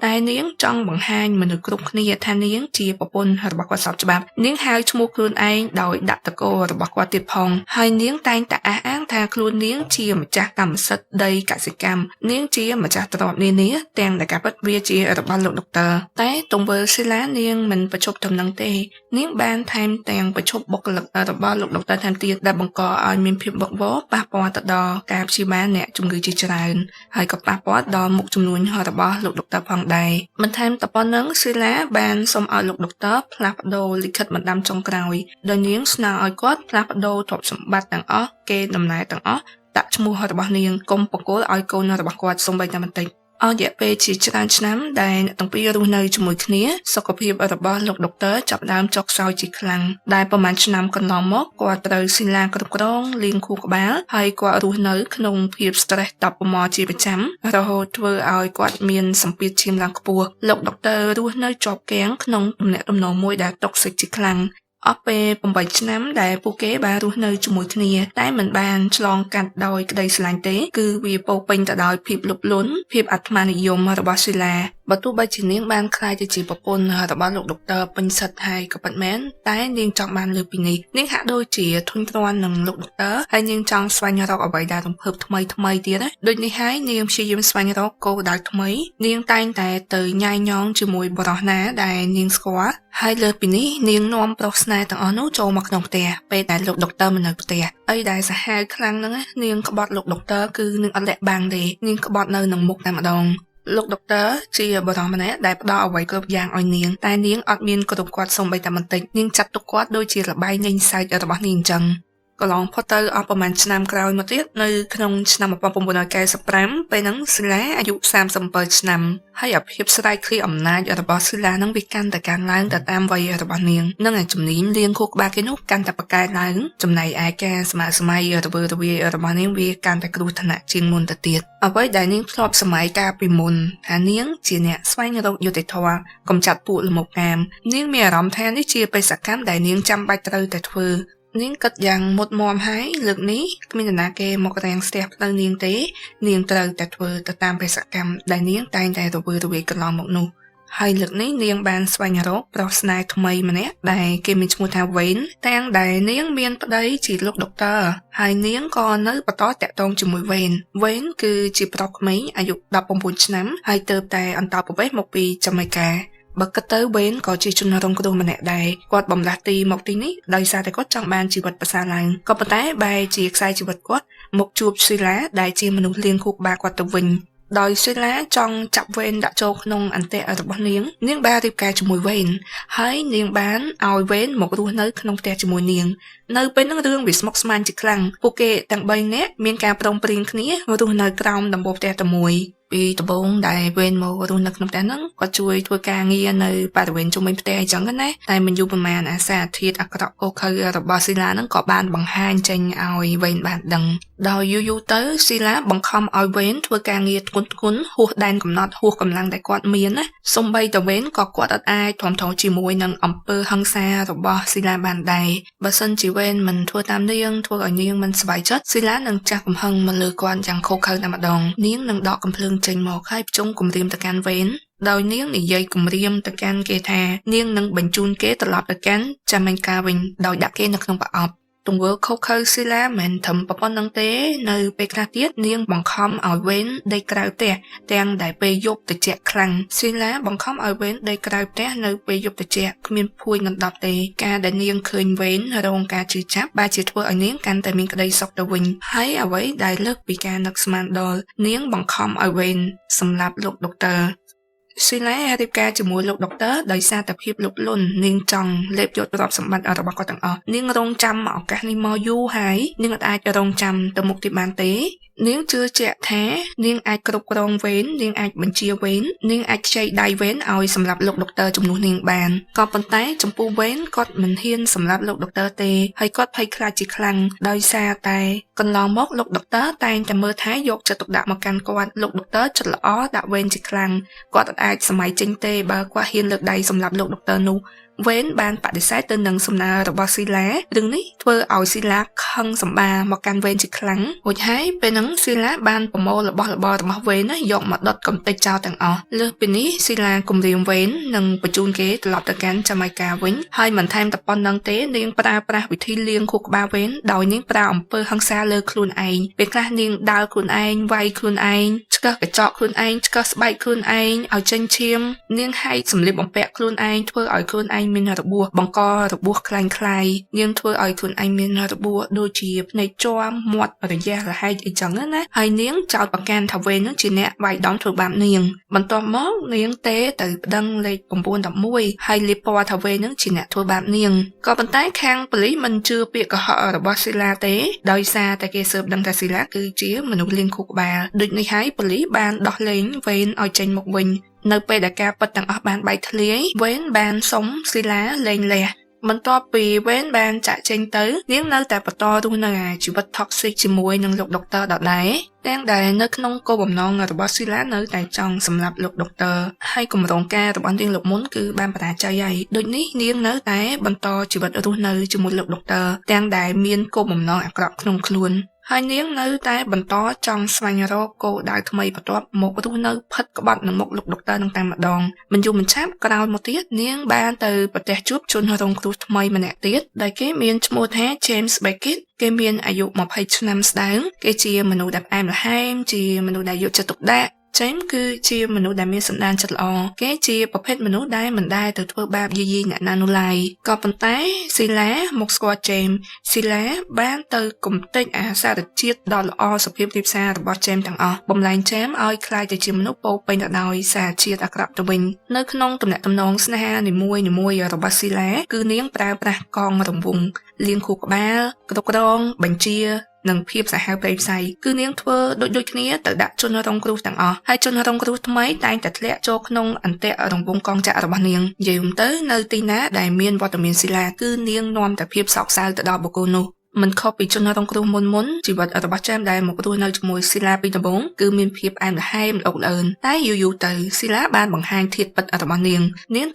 តែនាងចង់បង្ហាញមនុស្សគ្រប់គ្នាថានាងជាប្រពន្ធរបស់គាត់សពច្បាប់នាងហៅឈ្មោះខ្លួនឯងដោយដាក់តកោរបស់គាត់ទៀតផងហើយនាងតែងតែអះអាងថាខ្លួននាងជាម្ចាស់កម្មសិទ្ធិដីកសិកម្មនាងជាម្ចាស់ទ្រព្យនានាទាំងដែលការពិតវាជារបស់លោកដុកទ័រតែទង្វើស៊ីឡានាងមិនបញ្ឈប់ដំណឹងទេនាងបានថែមទាំងបញ្ឈប់បុគ្គលិករបស់លោកដុកទ័រថែមទៀតដែលបង្កឲ្យមានភាពវឹកវរប៉ះពាល់ទៅដល់ការព្យាបាលអ្នកជំងឺជាច្រើនហើយក៏ប៉ះពាល់ដល់មុខចំនួនរបស់លោកដុកទ័រផងដែរបន្ថែមទៅប៉ុណ្ណឹងស៊ីឡាបានសូមឲ្យលោកដុកទ័រផ្លាស់ប្ដូរលិខិតបណ្ដាំចុងក្រោយដោយនាងស្នើឲ្យគាត់ផ្លាស់ប្ដូរទ្រព្យសម្បត្តិទាំងអស់គេដំណើរទាំងអស់ដាក់ឈ្មោះរបស់នាងកុំបកគោលឲ្យកូនរបស់គាត់សូម្បីតែបន្តិចអស់រយៈពេលជាច្រើនឆ្នាំដែលអ្នកទាំងពីររស់នៅជាមួយគ្នាសុខភាពរបស់លោកដុកទ័រចាប់ផ្ដើមចុះខ្សោយជាខ្លាំងដែលប្រហែលឆ្នាំកន្លងមកគាត់ត្រូវស៊ីឡាគ្រប់គ្រងលាងខួរក្បាលហើយគាត់រស់នៅក្នុងភាព stress តបប្រមល់ជាប្រចាំរហូតធ្វើឲ្យគាត់មានសម្ពាធឈាមឡើងខ្ពស់លោកដុកទ័ររស់នៅជាប់គាំងក្នុងទំនាក់ទំនងមួយដែលតុកសិកជាខ្លាំងអស់ពេល8ឆ្នាំដែលពួកគេបានរស់នៅជាមួយគ្នាតែមិនបានឆ្លងកាត់ដោយក្តីស្រឡាញ់ទេគឺវាពោពេញទៅដោយភាពលុបលន់ភាពអាត្មានិយមរបស់ស៊ីឡាបើទោះបីជានាងបានក្លាយទៅជាប្រពន្ធរបស់លោកដុកទ័រពេញសិទ្ធហើយក៏ពិតមែនតែនាងចង់បានលើពីនេះនាងហាក់ដូចជាធុញទ្រាន់នឹងលោកដុកទ័រហើយនាងចង់ស្វែងរកអ្វីដែលរំភើបថ្មីទៀតណាដូចនេះហើយនាងព្យាយាមស្វែងរកគោលដៅថ្មីនាងតែងតែទៅញ៉ាយញងជាមួយបរិសណាដែលនាងស្គាល់ហើយលើពីនេះនាងនាំប្រុសស្នេហ៍ទាំងអស់នោះចូលមកក្នុងផ្ទះពេលដែលលោកដុកទ័រមិននៅផ្ទះអីដែលសាហាវខ្លាំងហ្នឹងនាងក្បត់លោកដុកទ័រគឺនាងអត់លាក់បាំងទេនាងក្បត់នៅនឹងមុខតែម្ដងលោកដុកទ័រជាបរិសម្នាក់ដែលផ្ដល់អ្វីគ្រប់យ៉ាងឲ្យនាងតែនាងអត់មានគ្រប់គាត់សូម្បីតែបន្តិចនាងចាត់ទុកគាត់ដូចជាល្បែងលេងសើចរបស់នាងអញ្ចឹងកន្លងផុតទៅអស់ប្រហែលឆ្នាំក្រោយមកទៀតនៅក្នុងឆ្នាំ1995ពេលហ្នឹងស៊ីឡាអាយុ37ឆ្នាំហើយអាភាពស្រែកឃ្លាអំណាចរបស់ស៊ីឡានឹងវាកាន់តែកើនឡើងទៅតាមវ័យរបស់នាងនិងជំនាញលៀងខួរក្បាលគេនោះកាន់តែប្រកែកឡើងចំណែកឯការស្មើសម័យរវើរវាយរបស់នាងវាកាន់តែគ្រោះថ្នាក់ជាងមុនទៅទៀតអ្វីដែលនាងធ្លាប់សម័យកាលពីមុនថានាងជាអ្នកស្វែងរកយុត្តិធម៌កំចាត់ពួកល្មុកកាមនាងមានអារម្មណ៍ថានេះជាបេសកកម្មដែលនាងចាំបាច់ត្រូវតែធ្វើនាងគិតយ៉ាងមុតមមហើយលើកនេះគ្មាននរណាគេមករាំងស្ទះផ្លូវនាងទេនាងត្រូវតែធ្វើទៅតាមបេសកកម្មដែលនាងតែងតែរវើរវាយកន្លងមកនោះហើយលើកនេះនាងបានស្វែងរកប្រុសស្នេហ៍ថ្មីម្នាក់ដែលគេមានឈ្មោះថាវ៉េនទាំងដែលនាងមានប្តីជាលោកដុកទ័រហើយនាងក៏នៅបន្តតាក់ទងជាមួយវ៉េនគឺជាប្រុសក្មេងអាយុ19ឆ្នាំហើយទើបតែអន្តោប្រវេសន៍មកពីចាម៉ៃកាបើគិតទៅវ៉េនក៏ជាជនរងគ្រោះម្នាក់ដែរគាត់បំលាស់ទីមកទីនេះដោយសារតែគាត់ចង់បានជីវិតប្រសើរឡើងក៏ប៉ុន្តែបែរជាខ្សែជីវិតគាត់មកជួបស៊ីឡាដែលជាមនុស្សលៀងខួរក្បាលគាត់ទៅវិញដោយស៊ីឡាចង់ចាប់វ៉េនដាក់ចូលក្នុងអន្ទាក់របស់នាងបានរៀបការជាមួយវ៉េនហើយនាងបានឲ្យវ៉េនមករស់នៅក្នុងផ្ទះជាមួយនាងនៅពេលហ្នឹងរឿងវាស្មុគស្មាញជាខ្លាំងពួកគេទាំង3នាក់មានការព្រមព្រៀងគ្នារស់នៅក្រោមដំបូលផ្ទះតែមួយ ពីដំបូងដែលវេនមករស់នៅក្នុងផ្ទះហ្នឹងគាត់ជួយធ្វើការងារនៅបរិវេណជុំវិញផ្ទះអីចឹងណាតែមិនយូរប៉ុន្មានអាសារធាតុអាក្រក់កខើរបស់ស៊ីឡាហ្នឹងក៏បានបង្ហាញចេញឲ្យវេនបានដឹងដោយយូរទៅស៊ីឡាបង្ខំឲ្យវេនធ្វើការងារធ្ងន់ហួសដែនកំណត់ហួសកម្លាំងដែលគាត់មានណាសូម្បីតែវេនក៏គាត់អត់អាចទ្រាំទ្រជាមួយនឹងអំពើហិង្សារបស់ស៊ីឡាបានដែរបើសិនជាវេនមិនធ្វើតាមនាងធ្វើឲ្យនាងមិនសប្បាយចិត្តស៊ីឡានឹងចាស់កំហឹងមកលើគាត់យ៉ាងខុសខើតែម្ដងនាងនឹងដកកំភ្លើងចេញមកហើយភ្ជង់គំរាមទៅកាន់វេនដោយនាងនិយាយគំរាមទៅកាន់គេថានាងនឹងបញ្ជូនគេត្រឡប់ទៅកាន់ចាម៉េកាវិញដោយដាក់គេនៅក្នុងប្រអប់ទង្វើខុសខើស៊ីឡាមិនត្រឹមប៉ុណ្្នឹងទេនៅពេលខ្លះទៀតនាងបង្ខំឲ្យវេនដេកក្រៅផ្ទះទាំងដែលពេលយប់ត្រជាក់ខ្លាំងស៊ីឡាបង្ខំឲ្យវេនដេកក្រៅផ្ទះនៅពេលយប់ត្រជាក់គ្មានភួយនឹងដប់ទេការដែលនាងឃើញវេនរងការជឿចាប់បែរជាធ្វើឲ្យនាងកាន់តែមានក្តីសុខទៅវិញហើយអ្វីដែលលើកពីការនឹកស្មានដល់នាងបង្ខំឲ្យវេនសម្លាប់លោកដុកទ័រស៊ីឡារៀបការជាមួយលោកដុកទ័រដោយសារតែភាពលោភលន់នាងចង់លេបយកទ្រព្យសម្បត្តិរបស់គាត់ទាំងអស់នាងរងចាំឱកាសនេះមកយូរហើយនាងអាចរងចាំទៅមុខទៀតបានទេនាងជឿជាក់ថានាងអាចគ្រប់គ្រងវេននាងអាចបញ្ជាវេននាងអាចខ្ចីដៃវេនឲ្យសម្រាប់លោកដុកទ័រជំនួសនាងបានក៏ប៉ុន្តែចំពោះវេនគាត់មិនហ៊ានសម្រាប់លោកដុកទ័រទេហើយគាត់ភ័យខ្លាចជាខ្លាំងដោយសារតែកន្លងមកលោកដុកទ័រតែងតែមើលថែយកចិត្តទុកដាក់មកកាន់គាត់លោកដុកទ័រចិត្តល្អដាក់វេនជាខ្លាំងគាត់អាចសម័យចេញទេបើគាត់ហ៊ានលើកដៃសម្រាប់លោកដុកទ័រនោះវេនបានបដិសេធទៅនឹងសំណើរបស់ស៊ីឡារឿងនេះធ្វើឲ្យស៊ីឡាខឹងសម្បាមកកាន់វេនជាខ្លាំងរួចហើយពេលហ្នឹងស៊ីឡាបានប្រមូលរបស់របស់វេនយកមកដុតកំទេចចោលទាំងអស់លើសពីនេះស៊ីឡាគំរាមវេននិងបញ្ជូនគេត្រឡប់ទៅកាន់ចាម៉ៃកាវិញហើយមិនថែមតែប៉ុណ្្នឹងទេនាងប្រើប្រាស់វិធីលាងខួរក្បាលវេនដោយនាងប្រើអំពើហិង្សាលើខ្លួនឯងពេលខ្លះនាងដើរខ្លួនឯងវាយខ្លួនឯងឆ្កឹះកញ្ចក់ខ្លួនឯងឆ្កឹះស្បែកខ្លួនឯងឲ្យចេញឈាមនាងហែកសម្លៀកបំពាក់ខ្លួនឯងធ្វើឲ្យខ្លួនឯងមានរបួសបង្ករបួសคล้ายៗនាងធ្វើឲ្យខ្លួនឯងមានរបួសដូចជាភ្នែកជាំមាត់រយះរហែកអីចឹងណាហើយនាងចោទប្រកាន់ថាវេននឹងជាអ្នកវាយដំធ្វើបាបនាងបន្ទាប់មកនាងទេទៅប្តឹងលេខ911ហើយលាបពណ៌ថាវេននឹងជាអ្នកធ្វើបាបនាងក៏ប៉ុន្តែខាងប៉ូលីសមិនជឿពាក្យកុហករបស់ស៊ីឡាទេដោយសារតែគេស៊ើបដឹងថាស៊ីឡាគឺជាមនុស្សលាងខួរក្បាលដូចនេះហើយប៉ូលីសបានដោះលែងវេនឲ្យចេញមកវិញនៅពេលដែលការពិតទាំងអស់បានបែកធ្លាយវេនបានសុំស៊ីឡាលែងលះបន្ទាប់ពីវេនបានចាក់ចេញទៅនាងនៅតែបន្តរស់នៅជីវិត toxic ជាមួយនឹងលោកដុកទ័រដដែលទាំងដែលនៅក្នុងគោលបំណងរបស់ស៊ីឡានៅតែចង់សម្លាប់លោកដុកទ័រហើយគម្រោងការរបស់នាងលោកមុនគឺបានបរាជ័យហើយដូចនេះនាងនៅតែបន្តជីវិតរស់នៅជាមួយលោកដុកទ័រទាំងដែលមានគោលបំណងអាក្រក់ក្នុងខ្លួនហើយនាងនៅតែបន្តចង់ស្វែងរកគោលដៅថ្មីបន្ទាប់មករស់នៅផិតក្បត់នឹងមុខលោកដុកទ័រនឹងតែម្ដងមិនយូរមិនឆាប់ក្រោយមកទៀតនាងបានទៅប្រទះជួបជនរងគ្រោះថ្មីម្នាក់ទៀតដែលគេមានឈ្មោះថា James Beckett គេមានអាយុ20ឆ្នាំស្ដើងគេជាមនុស្សដែលផ្អែមល្ហែមជាមនុស្សដែលយកចិត្តទុកដាក់James គឺជាមនុស្សដែលមានសន្តានចិត្តល្អគេជាប្រភេទមនុស្សដែលមិនដែលទៅធ្វើបាបយាយីអ្នកណានោះឡើយក៏ប៉ុន្តែស៊ីឡាមកស្គាល់ James ស៊ីឡាបានទៅគំទេចអាសារជាតិដ៏ល្អសុភាពរាបសាររបស់ James ទាំងអស់បំលែង James ឲ្យក្លាយទៅជាមនុស្សពោពេញទៅដោយសារជាតិអាក្រក់ទៅវិញនៅក្នុងទំនាក់ទំនងស្នេហានីមួយៗរបស់ស៊ីឡាគឺនាងប្រើប្រាស់កងរង្វង់លាងខួរក្បាលគ្រប់គ្រងបញ្ជានិងភាពសាហាវព្រៃផ្សៃគឺនាងធ្វើដូចគ្នាទៅដាក់ជនរងគ្រោះទាំងអស់ហើយជនរងគ្រោះថ្មីតែងតែធ្លាក់ចូលក្នុងអន្ទាក់រង្វង់កងចក្ររបស់នាងនិយាយទៅនៅទីណាដែលមានវត្តមានស៊ីឡាគឺនាងនាំតែភាពសោកសៅទៅដល់បុគ្គលនោះមិនខុសពីជនរងគ្រោះមុនជីវិតរបស់ចាមដែលមករស់នៅជាមួយស៊ីឡាពីដំបូងគឺមានភាពអែមល្ហែមល្អល្អើនតែយូរទៅស៊ីឡាបានបង្ហាញធាតុពិតរបស់នាង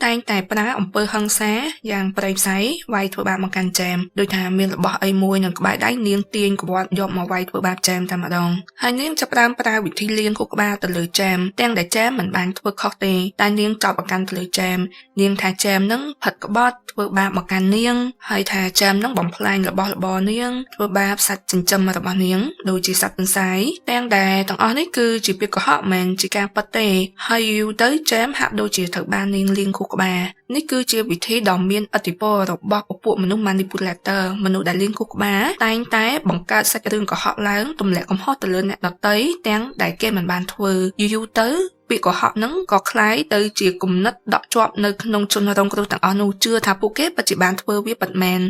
តែងតែប្រើអំពើហិង្សាយ៉ាងព្រៃផ្សៃវាយធ្វើបាបមកកាន់ចាមដោយថាមានរបស់អីមួយនឹងក្បែរដៃនាងទាញក្បត់យកមកវាយធ្វើបាបចាមតែម្ដងហើយនាងចាប់ផ្ដើមប្រើវិធីលាងខួរក្បាលទៅលើចាមទាំងដែលចាមមិនបានធ្វើខុសទេតែនាងចោទប្រកាន់ទៅលើចាមនាងថាចាមនឹងផិតក្បត់ធ្វើបាបមកកាន់នាងហើយថាចាមនឹងបំផ្លាញរបស់របរនាងធ្វើបាបសត្វចិញ្ចឹមរបស់នាងដូចជាសត្វទន្សាយទាំងដែលទាំងអស់នេះគឺជាពាក្យកុហកមិនជាការពិតទេហើយយូរទៅចាមហាក់ដូចជាត្រូវបាននាងលាងខួរក្បាលនេះគឺជាវិធីដ៏មានឥទ្ធិពលរបស់ពពួកមនុស្ស manipulator មនុស្សដែលលាងខួរក្បាលតែងតែបង្កើតសាច់រឿងកុហកឡើងទម្លាក់កំហុសទៅលើអ្នកដទៃទាំងដែលគេមិនបានធ្វើយូរទៅពាក្យកុហកហ្នឹងក៏คล้ายទៅជាគំនិតដក់ជាប់នៅក្នុងជនរងគ្រោះទាំងអស់នោះជឿថាពួកគេពិតជាបានធ្វើវាពិតមែន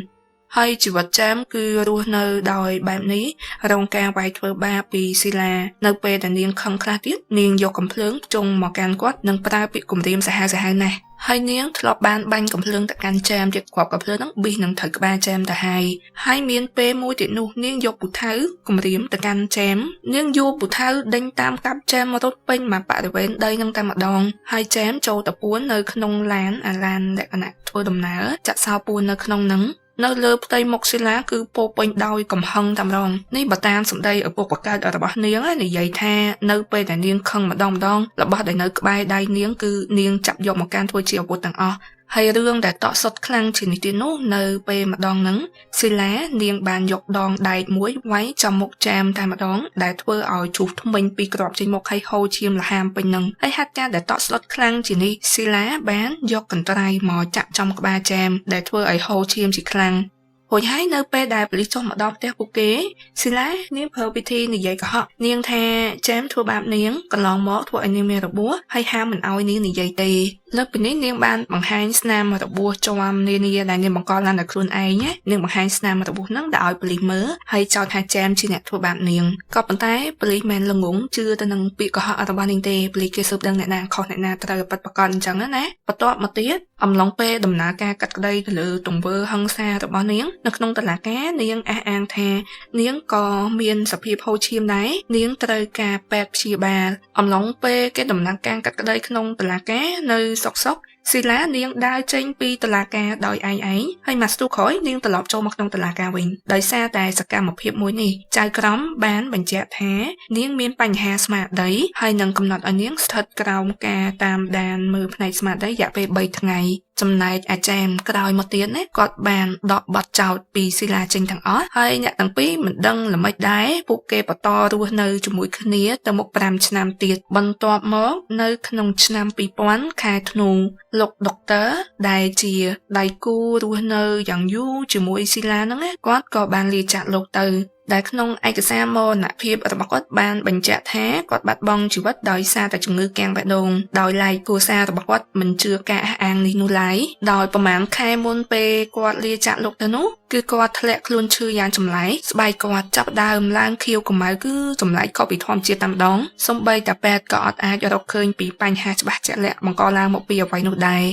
ហើយជីវិតចាមគឺរស់នៅដោយបែបនេះរងការវាយធ្វើបាបពីស៊ីឡានៅពេលដែលនាងខឹងខ្លះទៀតនាងយកកំភ្លើងចុងមកកាន់គាត់និងប្រើពាក្យគំរាមសាហាវៗណាស់ហើយនាងធ្លាប់បានបាញ់កំភ្លើងទៅកាន់ចាមទៀតគ្រាប់កំភ្លើងហ្នឹងប៊ីសនឹងត្រូវក្បាលចាមទៅហើយមានពេលមួយទៀតនោះនាងយកពូថៅគំរាមទៅកាន់ចាមនាងយកពូថៅដេញតាមកាប់ចាមមករត់ពេញមកបរិវេណដីនឹងតែម្ដងហើយចាមចូលទៅពួននៅក្នុងឡានឡានលក្ខណៈធ្វើដំណើរចាក់សោពួននៅក្នុងហ្នឹងនៅលើផ្ទៃមុខស៊ីឡាគឺពោពេញដោយកំហឹងតែម្ដងនេះបើតាមសម្ដីឪពុកបកើតរបស់នាងនិយាយថានៅពេលដែលនាងខឹងម្ដងរបស់ដែលនៅក្បែរដៃនាងគឺនាងចាប់យកមកកាន់ធ្វើជាអាវុធទាំងអស់ហើយរឿងដែលតក់សុតខ្លាំងជាងនេះទៀតនោះនៅពេលម្ដងហ្នឹងស៊ីឡានាងបានយកដងដែកមួយវាយចំមុខចាមតែម្ដងដែលធ្វើឲ្យជុះធ្មេញពីក្របចេញមកហើយហូរឈាមលហាមពេញហ្នឹងហើយហេតុការណ៍ដែលតក់ស្លុតខ្លាំងជាងនេះស៊ីឡាបានយកកន្ត្រៃមកចាក់ចំក្បាលចាមដែលធ្វើឲ្យហូរឈាមជាខ្លាំងរួចហើយនៅពេលដែលប៉ូលីសចុះមកដល់ផ្ទះពួកគេស៊ីឡានាងប្រើវិធីនិយាយកុហកនាងថាចាមធ្វើបាបនាងកន្លងមកធ្វើឲ្យនាងមានរបួសហើយហាមមិនឲ្យនាងនិយាយទេលើពីនេះនាងបានបង្ហាញស្នាមរបួសជាប់នានាដែលនាងបង្កឡើងដោយខ្លួនឯងនាងបង្ហាញស្នាមរបួសហ្នឹងដាក់ឲ្យប៉ូលីសមើលហើយចោទថាចាមជាអ្នកធ្វើបាបនាងក៏ប៉ុន្តែប៉ូលីសមិនល្ងងជឿទៅនឹងពាក្យកុហករបស់នាងទេប៉ូលីសគេស៊ើបដឹងអ្នកណាខុសអ្នកណាត្រូវប៉ັດប្រកបអញ្ចឹងណាបន្ទាប់មកទៀតអំឡុងពេលដំណើរការកាត់ក្តីទៅលើទង្វើហិង្សារបស់នាងនៅក្នុងតុលាការនាងអះអាងថានាងក៏មានសភាពហូរឈាមដែរនាងត្រូវការពេទ្យព្យាបាលអំឡុងពេលគេដំណើរការកាត់ក្តីក្នុងតុលាការនៅសុកស៊ីឡានាងដើរចេញពីតុលាការដោយឯងហើយមកស្ទុះក្រោយនាងត្រឡប់ចូលមកក្នុងតុលាការវិញដោយសារតែសកម្មភាពមួយនេះចៅក្រមបានបញ្ជាក់ថានាងមានបញ្ហាស្មារតីហើយនឹងកំណត់ឲ្យនាងស្ថិតក្រោមការតាមដានមើលផ្នែកស្មារតីរយៈពេល3ថ្ងៃចំណែកអាចារ្យក្រោយមកទៀតណាគាត់បានដកបទចោទពីស៊ីឡាចេញទាំងអស់ហើយអ្នកទាំងពីរមិនដឹងល្មិចដែរពួកគេបន្តរស់នៅជាមួយគ្នាទៅមុខ5ឆ្នាំទៀតបន្ទាប់មកនៅក្នុងឆ្នាំ2000ខែធ្នូលោកដុកទ័រដែលជាដៃគូរស់នៅយ៉ាងយូរជាមួយស៊ីឡាហ្នឹងគាត់ក៏បានលាចាកលោកទៅដែលក្នុងឯកសារមរណភាពរបស់គាត់បានបញ្ជាក់ថាគាត់បាត់បង់ជីវិតដោយសារតែជំងឺកាំងបេះដូងដោយឡែកគ្រួសាររបស់គាត់មិនជឿការអះអាងនេះនោះឡើយដោយប្រមាណខែមុនពេលគាត់លាចាកលោកទៅនោះគឺគាត់ធ្លាក់ខ្លួនឈឺយ៉ាងចម្លែកស្បែកគាត់ចាប់ដើមឡើងខៀវកម្ៅគឺចម្លែកខុសពីធម្មជាតិតែម្ដងសូម្បីតែពេទ្យក៏អត់អាចរកឃើញពីបញ្ហាច្បាស់ជាក់លាក់បង្កឡើងមកពីអ្វីនោះដែរ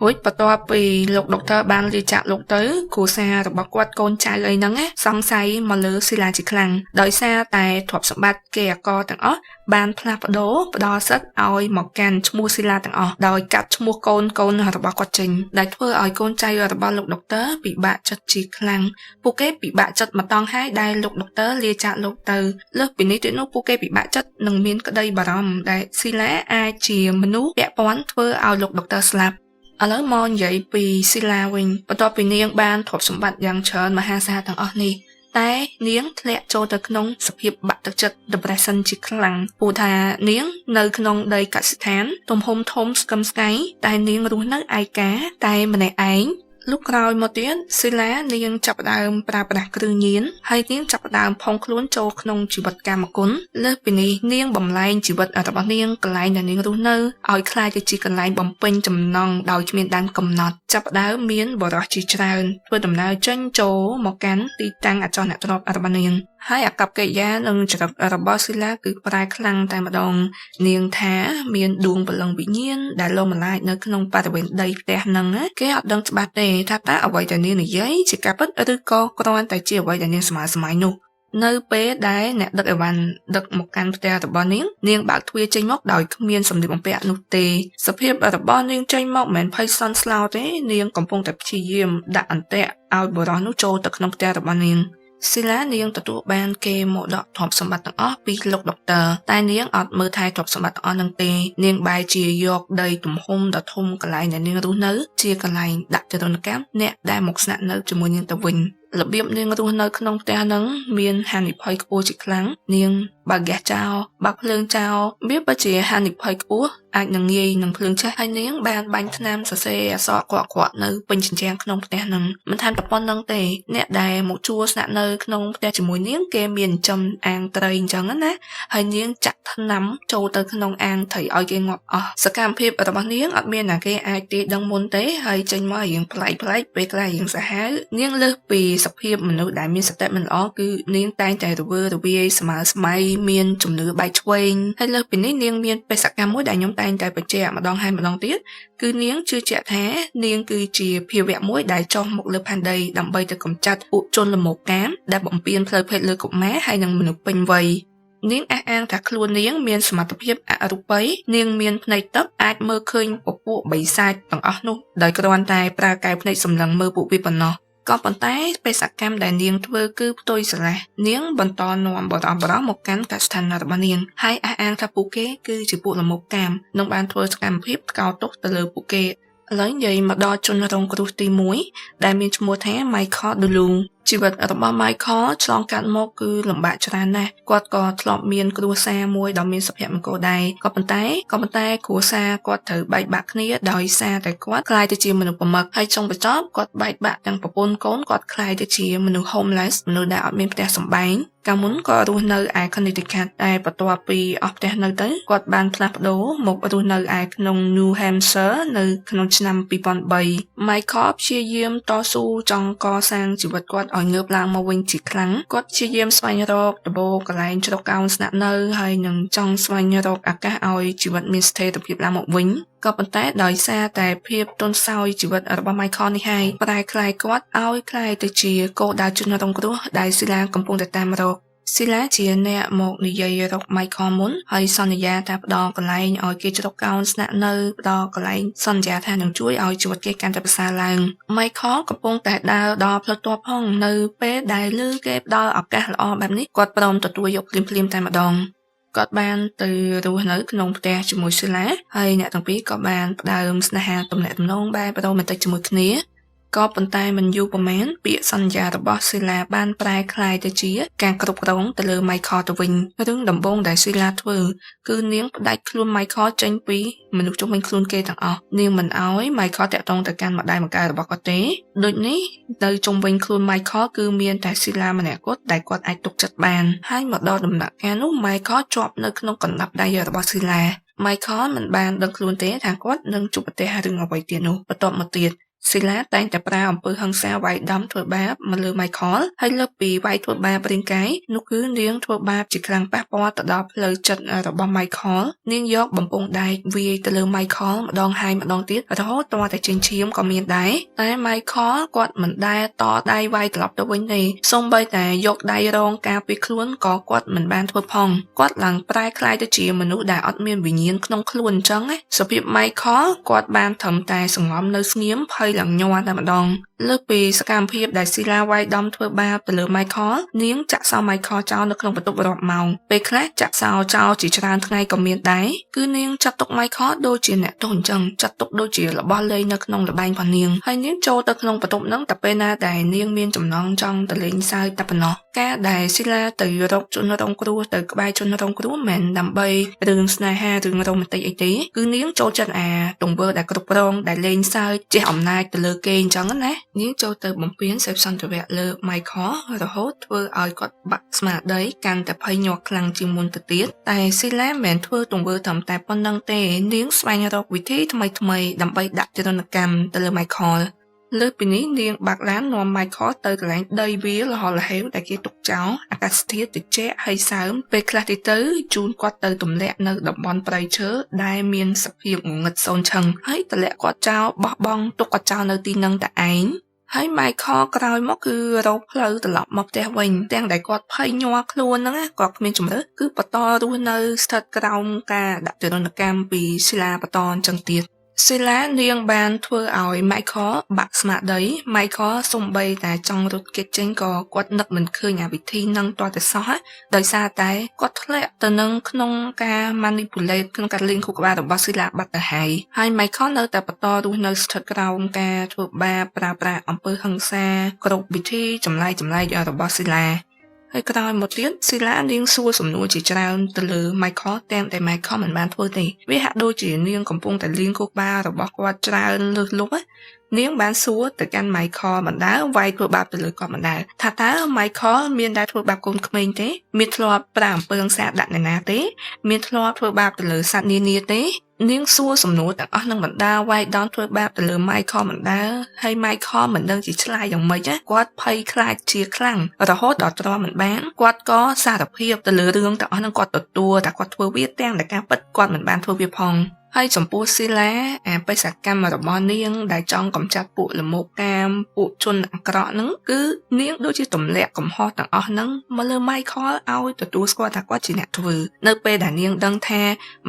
រួចបន្ទាប់ពីលោកដុកទ័របានលាចាកលោកទៅគ្រួសាររបស់គាត់កូនចៅអីហ្នឹងសង្ស័យមកលើស៊ីឡាជាខ្លាំងដោយសារតែទ្រព្យសម្បត្តិគេអកទាំងអស់បានផ្លាស់ប្ដូរផ្ដល់សិទ្ធិឲ្យមកកាន់ឈ្មោះស៊ីឡាទាំងអស់ដោយកាត់ឈ្មោះកូនរបស់គាត់ចេញដែលធ្វើឲ្យកូនចៅរបស់លោកដុកទ័រពិបាកចិត្តជាខ្លាំងពួកគេពិបាកចិត្តមកតង់ហើយដែលលោកដុកទ័រលាចាកលោកទៅលើសពីនេះទៀតនោះពួកគេពិបាកចិត្តនឹងមានក្តីបារម្ភដែលស៊ីឡាអាចជាមនុស្សពាក់ព័ន្ធធ្វើឲ្យលោកដុកទ័រស្លាប់ឥឡូវមកនិយាយពីស៊ីឡាវិញបន្ទាប់ពីនាងបានទ្រព្យសម្បត្តិយ៉ាងច្រើនមហាសាលទាំងអស់នេះតែនាងធ្លាក់ចូលទៅក្នុងសភាពបាក់ទឹកចិត្ត depression ជាខ្លាំងព្រោះថានាងនៅក្នុងដីកសិដ្ឋានទំហំធំស្កឹមស្កៃតែនាងរស់នៅឯកាតែម្នាក់ឯងលុះក្រោយមកទៀតស៊ីឡានាងចាប់ផ្ដើមប្រើប្រាស់គ្រឿងញៀនហើយនាងចាប់ផ្ដើមផុងខ្លួនចូលក្នុងជីវិតកាមគុណលើសពីនេះនាងបំលែងជីវិតរបស់នាងកន្លែងដែលនាងរស់នៅឲ្យคล้ายទៅជាកន្លែងបំពេញចំណង់ដោយគ្មានដែនកំណត់ចាប់ផ្ដើមមានបរិសុទ្ធជាច្រើនធ្វើដំណើរចេញចូលមកកាន់ទីតាំងអចលនទ្រព្យរបស់នាងហើយអាកប្បកិរិយានិងចរិតរបស់ស៊ីឡាគឺប្រែខ្លាំងតែម្ដងនាងថាមានដួងព្រលឹងវិញ្ញាណដែលលំម្លាយនៅក្នុងបរិវេណដីផ្ទះហ្នឹងគេអត់ដឹងច្បាស់ទេថាតើអ្វីដែលនាងនិយាយជាការពិតឬក៏គ្រាន់តែជាអ្វីដែលនាងស្មើសម័យនោះនៅពេលដែលអ្នកដឹកអីវ៉ាន់ដឹកមកកាន់ផ្ទះរបស់នាងបើកទ្វារចេញមកដោយគ្មានសម្លៀកបំពាក់នោះទេសភាពរបស់នាងចេញមកមិនមែនភ័យសន្ស្លោទេនាងកំពុងតែព្យាយាមដាក់អន្ទាក់ឲ្យបុរសនោះចូលទៅក្នុងផ្ទះរបស់នាងស៊ីឡានាងទទួលបានគេមកដកទ្រព្យសម្បត្តិទាំងអស់ពីលោកដុកទ័រតែនាងអត់មើលថែទ្រព្យសម្បត្តិទាំងអស់នឹងទេនាងបែរជាយកដីទំហំដ៏ធំកន្លែងដែលនាងរស់នៅជាកន្លែងដាក់ទរណកម្មអ្នកដែលមកស្នាក់នៅជាមួយនាងទៅវិញ របៀបនាងរស់នៅក្នុងផ្ទះហ្នឹងមានហានិភ័យខ្ពស់ជាខ្លាំងនាងបើកហ្គាសចោលបើកភ្លើងចោលវាពិតជាហានិភ័យខ្ពស់អាចនឹងងាយនឹងភ្លើងឆេះហើយនាងបានបាញ់ថ្នាំសរសេរអក្សរក្រក់ៗនៅពេញជញ្ជាំងក្នុងផ្ទះហ្នឹងមិនថែមតែប៉ុណ្្នឹងទេអ្នកដែលមកជួលស្នាក់នៅក្នុងផ្ទះជាមួយនាងគេមានចំអាងត្រីអញ្ចឹងណាហើយនាងចាក់ថ្នាំចូលទៅក្នុងអាងត្រីឲ្យគេងាប់អស់សកម្មភាពរបស់នាងអត់មានណាគេអាចទាយដឹងមុនទេហើយចេញមករៀងប្លែកពេលខ្លះរៀងសាហាវនាងលើសពីសភាពមនុស្សដែលមានសតិមិនល្អគឺនាងតែងតែរវើរវាយស្មើស្មៃមានជំនឿបែកឆ្វេងហើយលើសពីនេះនាងមានបេសកកម្មមួយដែលខ្ញុំតែងតែបញ្ជាក់ម្ដងហើយម្ដងទៀតគឺនាងជឿជាក់ថានាងគឺជាភាវៈមួយដែលចុះមកលើផែនដីដើម្បីទៅកម្ចាត់ពួកជនល្មកកាមដែលបំពានផ្លូវភេទលើកុមារហើយនិងមនុស្សពេញវ័យនាងអះអាងថាខ្លួននាងមានសមត្ថភាពអរូបីនាងមានភ្នែកទឹកអាចមើលឃើញពពួកបិសាចទាំងអស់នោះដោយគ្រាន់តែប្រើកែវភ្នែកសម្លឹងមើលពួកវាប៉ុណ្ណោះក៏ប៉ុន្តែបេសកកម្មដែលនាងធ្វើគឺផ្ទុយស្រឡះនាងបន្តនាំបរិបមកកាន់កសិដ្ឋានរបស់នាងហើយអះអាងថាពួកគេគឺជាពួកល្មកកាមនិងបានធ្វើសកម្មភាពថ្កោលទោសទៅលើពួកគេឥឡូវនិយាយមកដល់ជនរងគ្រោះទី1ដែលមានឈ្មោះថា Michael Dulu ជីវិតរបស់ Michael ឆ្លងកាត់មកគឺលំបាកច្រើនណាស់គាត់ក៏ធ្លាប់មានគ្រួសារមួយដ៏មានសុភមង្គលដែរក៏ប៉ុន្តែគ្រួសារគាត់ត្រូវបែកបាក់គ្នាដោយសារតែគាត់ក្លាយទៅជាមនុស្សប្រមឹកហើយចុងបញ្ចប់គាត់បែកបាក់ទាំងប្រពន្ធកូនគាត់ក្លាយទៅជាមនុស្ស homeless មនុស្សដែលអត់មានផ្ទះសម្បែងកាលមុនក៏រស់នៅឯ Connecticut តែបន្ទាប់ពីអស់ផ្ទះនៅទៅគាត់បានផ្លាស់ប្ដូរមករស់នៅឯក្នុង New Hampshire នៅក្នុងឆ្នាំ2003 Michael ព្យាយាមតស៊ូចង់កសាងជីវិតគាត់ឲ្យងើបឡើងមកវិញជាខ្លាំងគាត់ព្យាយាមស្វែងរកដំបូងកន្លែងជ្រកកោនស្នាក់នៅហើយនឹងចង់ស្វែងរកឱកាសឲ្យជីវិតមានស្ថិរភាពឡើងមកវិញក៏ប៉ុន្តែដោយសារតែភាពទន់ខ្សោយជីវិតរបស់ Michael នេះហើយប្រែក្លាយគាត់ឲ្យក្លាយទៅជាគោលដៅជនរងគ្រោះដែលស៊ីឡាកំពុងតែតាមរកស៊ីឡាជាអ្នកមកនិយាយរក Michael មុនហើយសន្យាថាផ្ដល់កន្លែងឲ្យគេជ្រកកោនស្នាក់នៅផ្ដល់កន្លែងសន្យាថានឹងជួយឲ្យជីវិតគេកាន់តែប្រសើរឡើង Michael កំពុងតែដើរដល់ផ្លូវទ័ពផងនៅពេលដែលឮគេផ្ដល់ឱកាសល្អបែបនេះគាត់ព្រមទទួលយកភ្លាមតែម្ដងគាត់បានទៅរស់នៅក្នុងផ្ទះជាមួយស៊ីឡាហើយអ្នកទាំងពីរក៏បានផ្ដើមស្នេហាទំនាក់ទំនងបែបរ៉ូមែនទិកជាមួយគ្នាក៏ប៉ុន្តែមិនយូរប៉ុន្មានពាក្យសន្យារបស់ស៊ីឡាបានប្រែក្លាយទៅជាការគ្រប់គ្រងទៅលើ Michael ទៅវិញរឿងដំបូងដែលស៊ីឡាធ្វើគឺនាងផ្ដាច់ខ្លួន Michael ចេញពីមនុស្សជុំវិញខ្លួនគេទាំងអស់នាងមិនអោយ Michael តាក់ទងទៅកាន់ម្ដាយម្កាយរបស់គាត់ទេដូចនេះនៅជុំវិញខ្លួន Michael គឺមានតែស៊ីឡាម្នាក់គត់ដែលគាត់អាចទុកចិត្តបានហើយមកដល់ដំណាក់កាលនោះ Michael ជាប់នៅក្នុងកណ្ដាប់ដៃរបស់ស៊ីឡា Michael មិនបានដឹងខ្លួនទេថាគាត់នឹងជួបប្រទះរឿងអ្វីទៀតនោះបន្ទាប់មកទៀតស៊ីឡាតែងតែប្រើអំពើហិង្សាវាយដំធ្វើបាបមកលើ Michael ហើយលើកពីវាយធ្វើបាបរាងកាយនោះគឺនាងធ្វើបាបជាខ្លាំងប៉ះពាល់ទៅដល់ផ្លូវចិត្តរបស់ Michael នាងយកបំពង់ដែកវាយទៅលើ Michael ម្ដងហើយម្ដងទៀតរហូតទាល់តែចេញឈាមក៏មានដែរតែ Michael គាត់មិនដែលតដៃវាយត្រឡប់ទៅវិញទេសូម្បីតែយកដៃរងការពារខ្លួនក៏គាត់មិនបានធ្វើផងគាត់ឡើងប្រែក្លាយទៅជាមនុស្សដែលអត់មានវិញ្ញាណក្នុងខ្លួនអញ្ចឹងសភាព Michael គាត់បានត្រឹមតែសង្ងំនៅស្ងៀមភ័យឡើងញ័រតែម្ដងលើកពីសកម្មភាពដែលស៊ីឡាវាយដំធ្វើបាបទៅលើ Michael នាងចាក់សោ Michael ចោលនៅក្នុងបន្ទប់រាប់ម៉ោងពេលខ្លះចាក់សោចោលជាច្រើនថ្ងៃក៏មានដែរគឺនាងចាត់ទុក Michael ដូចជាអ្នកទោសអញ្ចឹងចាត់ទុកដូចជារបស់លេងនៅក្នុងល្បែងរបស់នាងហើយនាងចូលទៅក្នុងបន្ទប់ហ្នឹងតែពេលណាដែលនាងមានចំណងចង់ទៅលេងសើចតែប៉ុណ្ណោះការដែលស៊ីឡាទៅរកជនរងគ្រោះទៅក្បែរជនរងគ្រោះមិនដើម្បីរឿងស្នេហារឿងរ៉ូមែនទិកអីទេគឺនាងចូលចិត្តទង្វើដែលគ្រប់គ្រងដែលលេងសើចចេះអំណាចទៅលើគេអញ្ចឹងណានាងចូលទៅបំពេញសេពសន្តិវៈលើ Michael រហូតធ្វើឲ្យគាត់បាក់ស្មារតីកាន់តែភ័យញាក់ខ្លាំងជាងមុនទៅទៀតតែស៊ីឡាមិនមែនធ្វើទង្វើត្រឹមតែប៉ុណ្្នឹងទេនាងស្វែងរកវិធីថ្មីដើម្បីដាក់ទរណកម្មទៅលើ Michaelលើពីនេះនាងបាក់ឡាននាំ Michael ទៅកន្លែងដីវាលរហលរហេវដែលគេទុកចោលអាកាសធាតុត្រជាក់ហើយសើមពេលខ្លះទៀតទៅជូនគាត់ទៅទម្លាក់នៅតំបន់ព្រៃឈើដែលមានសភាពងងឹតសូន្យឈឹងហើយទម្លាក់គាត់ចោលបោះបង់ទុកគាត់ចោលនៅទីនឹងតែឯងហើយ Michael ក្រោយមកគឺរកផ្លូវត្រឡប់មកផ្ទះវិញទាំងដែលគាត់ភ័យញាល់ខ្លួនហ្នឹងគាត់គ្មានជំរឿគឺបន្តរស់នៅស្ថិតក្រោមការដាក់ទរណកម្មពីស៊ីឡាបន្តអញ្ចឹងទៀត Sila niêng ban thưa ỏi Michael bạc smart đấy Michael xung bay tại trong rút kết chính có quạt nực mình khơi nhà bị thi nâng toa từ xó đời xa tại quạt lẹ từ nâng nông ca manipulate nông ca liên khu ba đồng bác Sila bắt từ hai Michael nơi tại bắt to đuôi nơi thật cao ca thuộc ba pra ông bơ hăng xa group bị thi chấm lai ở đồng bác Silaហើយក្រោយមកទៀតស៊ីឡានាងសួរសំណួរជាច្រើនទៅលើ Michael ទាំងតែ Michael មិនបានធ្វើទេវាហាក់ដូចជានាងកំពុងតែលៀងគោកបារបស់គាត់ច្រើនលើសលប់នាងបានសួរទៅកាន់ Michael បណ្ដាវាយធ្វើបាបទៅលើគាត់បណ្ដាថាតើ Michael មានដែរធ្វើបាបកូនក្មេងទេមានធ្លាប់ប្រាអំពើហិង្សាដាក់អ្នកណាទេមានធ្លាប់ធ្វើបាបទៅលើសត្វនានាទេនាងសួរសំណួរទាំងអស់នឹងបណ្ដាវាយដំធ្វើបាបទៅលើ Michael បណ្ដាហើយ Michael មិនដឹងជាឆ្លើយយ៉ាងម៉េចគាត់ភ័យខ្លាចជាខ្លាំងរហូតដល់ទ្រាំមិនបានគាត់ក៏សារភាពទៅលើរឿងទាំងអស់នឹងគាត់ទទួលតែគាត់ធ្វើវាទាំងតែការពិតគាត់មិនបានធ្វើវាផងហើយចំពោះស៊ីឡាបេសកកម្មរបស់នាងដែលចង់កម្ចាត់ពួកលមោកាមពួកជនអាក្រក់ហ្នឹងគឺនាងដូចជាទម្លាក់កំហុសទាំងអស់ហ្នឹងមកលើ Michael ឲ្យទទួលស្គាល់ថាគាត់ជាអ្នកធ្វើនៅពេលដែលនាងដឹងថា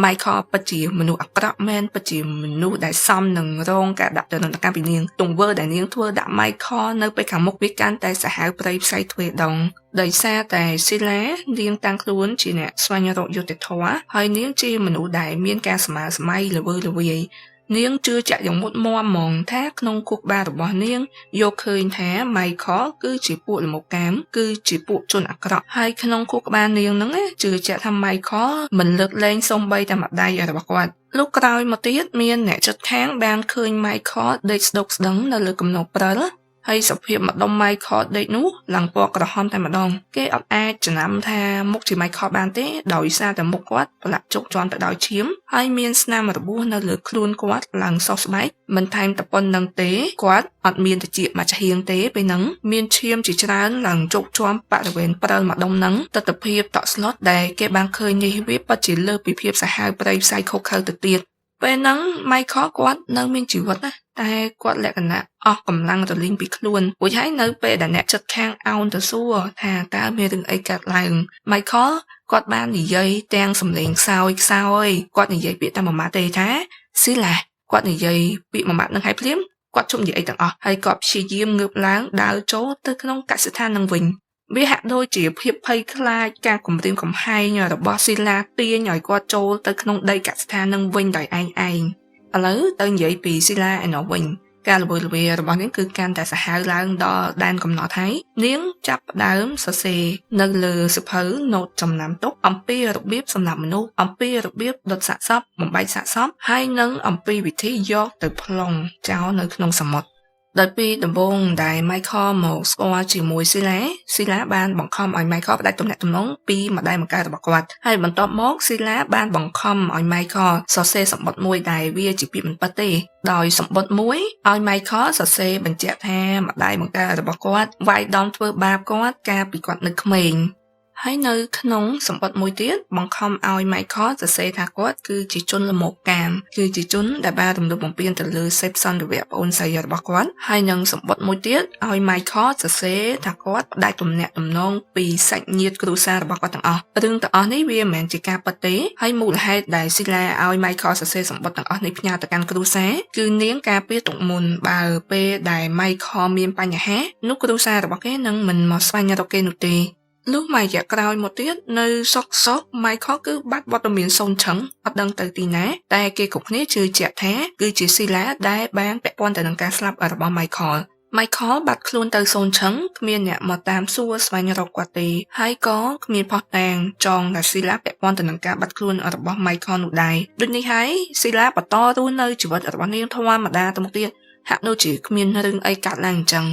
Michael ពិតជាមនុស្សអាក្រក់មែនពិតជាមនុស្សដែលសមនឹងរងការដាក់ទណ្ឌកម្មពីនាងទង្វើដែលនាងធ្វើដាក់ Michael នៅពេលខាងមុខវាកាន់តែសាហាវព្រៃផ្សៃទ្វេដងដោយសារតែស៊ីឡានាងតាំងខ្លួនជាអ្នកស្វែងរកយុត្តិធម៌ហើយនាងជាមនុស្សដែលមានការស្មើសម័យល្វើល្វាយនាងជឿជាក់យ៉ាងមុតមមហ្មងថាក្នុងគុកបារបស់នាងយកឃើញថា Michael គឺជាពួកលមកាមគឺជាពួកជនអាក្រក់ហើយក្នុងគុកបានាងហ្នឹងជឿជាក់ថា Michael មិនលើកលែងសូម្បីតែម្ដាយរបស់គាត់លោកក្រោយមកទៀតមានអ្នកជិតខាងបានឃើញ Michael ដេកស្ដុកស្ដឹងនៅលើគំនរព្រិលហើយសភាពម្ដុំ Michael ដេកនោះឡើងពណ៌ក្រហមតែម្ដងគេអត់អាចចំណាំថាមុខជា Michael បានទេដោយសារតែមុខគាត់ប្រឡាក់ជោគជាន់ទៅដោយឈាមហើយមានស្នាមរបួសនៅលើខ្លួនគាត់ឡើងសស្បែកមិនថែមតែប៉ុណ្្នឹងទេគាត់អត់មានតិចមកច្រៀងទេពេលហ្នឹងមានឈាមជាច្រើនឡើងជោគជាន់បរិវេណព្រិលម្ដុំហ្នឹងទស្សនភាពតក់ស្លុតដែលគេបានឃើញនេះវាពិតជាលើសពីភាពសាហាវព្រៃផ្សៃខុសខើទៅទៀតពេលហ្នឹង Michael គាត់នៅមានជីវិតណាតែគាត់លក្ខណៈអស់កម្លាំងរលីងពីខ្លួនរួចហើយនៅពេលដែលអ្នកជិតខាងអោនទៅសួរថាតើមានរឿងអីកើតឡើង Michael គាត់បាននិយាយទាំងសំឡេងខ្សោយគាត់និយាយពាក្យតែមួយម៉ាត់ទេថាស៊ីឡាគាត់និយាយពាក្យមួយម៉ាត់នឹងហើយភ្លាមគាត់ជុំនិយាយអីទាំងអស់ហើយគាត់ព្យាយាមងើបឡើងដើរចូលទៅក្នុងកសិដ្ឋាននឹងវិញវាហាក់ដូចជាភាពភ័យខ្លាចការគំរាមកំហែងរបស់ស៊ីឡាទាញឲ្យគាត់ចូលទៅក្នុងដីកសិដ្ឋាននឹងវិញដោយឯងឥឡូវទៅនិយាយពីស៊ីឡាឯណោះវិញការល្វើល្វារបស់នាងគឺកាន់តែសាហាវឡើងដល់ដែនកំណត់ហើយនាងចាប់ផ្ដើមសរសេរនៅលើសៀវភៅ note ចំណាំទុកអំពីរបៀបសម្រាប់មនុស្សអំពីរបៀបដុតសាកសពបំបែកសាកសពហើយនិងអំពីវិធីយកទៅប្លង់ចោលនៅក្នុងសមុទ្រដោយពីដំបូងដែល Michael មកស្គាល់ជាមួយស៊ីឡាបានបង្ខំឲ្យ Michael ផ្ដាច់ទំនាក់ទំនងពីម្ដាយម្កាយរបស់គាត់ហើយបន្ទាប់មកស៊ីឡាបានបង្ខំឲ្យ Michael សរសេរសម្បត្តិមួយដែលវាជាពាក្យមិនពិតទេដោយសម្បត្តិមួយឲ្យ Michael សរសេរបញ្ជាក់ថាម្ដាយម្កាយរបស់គាត់វាយដំធ្វើបាបគាត់កាលពីគាត់នៅក្មេងហើយនៅក្នុងសម្បត្តិមួយទៀតបង្ខំឲ្យ Michael សរសេរថាគាត់គឺជាជនល្មោកាមគឺជាជនដែលបានរំលោភបំពានទៅលើសេពសន្តិវៈប្អូនស្រីរបស់គាត់ហើយនឹងសម្បត្តិមួយទៀតឲ្យ Michael សរសេរថាគាត់ផ្ដាច់ទំនាក់ទំនងពីសាច់ញាតិគ្រួសាររបស់គាត់ទាំងអស់រឿងទាំងអស់នេះវាមិនមែនជាការពិតទេហើយមូលហេតុដែលស៊ីឡាឲ្យ Michael សរសេរសម្បត្តិទាំងអស់នេះផ្ញើទៅកាន់គ្រួសារគឺនាងការពារទុកមុនបើពេលដែល Michael មានបញ្ហានោះគ្រួសាររបស់គេនឹងមិនមកស្វែងរកគេនោះទេលុះមួយរយៈក្រោយមកទៀតនៅសុក Michael គឺបាត់វត្តមានសូនឆឹងអត់ដឹងទៅទីណាតែគេគ្រប់គ្នាជឿជាក់ថាគឺជាស៊ីឡាដែលបានពាក់ព័ន្ធទៅនឹងការស្លាប់របស់ Michael បាត់ខ្លួនទៅសូនឆឹងគ្មានអ្នកមកតាមសួរស្វែងរកគាត់ទេហើយក៏គ្មានផុសតាងចងថាស៊ីឡាពាក់ព័ន្ធទៅនឹងការបាត់ខ្លួនរបស់ Michael នោះដែរដូចនេះហើយស៊ីឡាបន្តរស់នៅជីវិតរបស់នាងធម្មតាទៅមុខទៀតហាក់ដូចជាគ្មានរឿងអីកើតឡើងអញ្ចឹង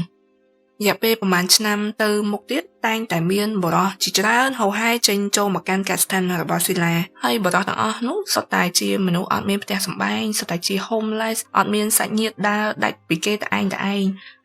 រយៈពេលប្រហែលឆ្នាំទៅមុខទៀតតែងតែមានបរិសុទ្ធជាច្រើនហោហែចេញចូលមកកាន់កសិដ្ឋានរបស់ស៊ីឡាហើយបរិសុទ្ធទាំងអស់នោះសុទ្ធតែជាមនុស្សអត់មានផ្ទះសម្បែងសុទ្ធតែជា homeless អត់មានសាច់ញាតិដើរដាច់ពីគេតែឯង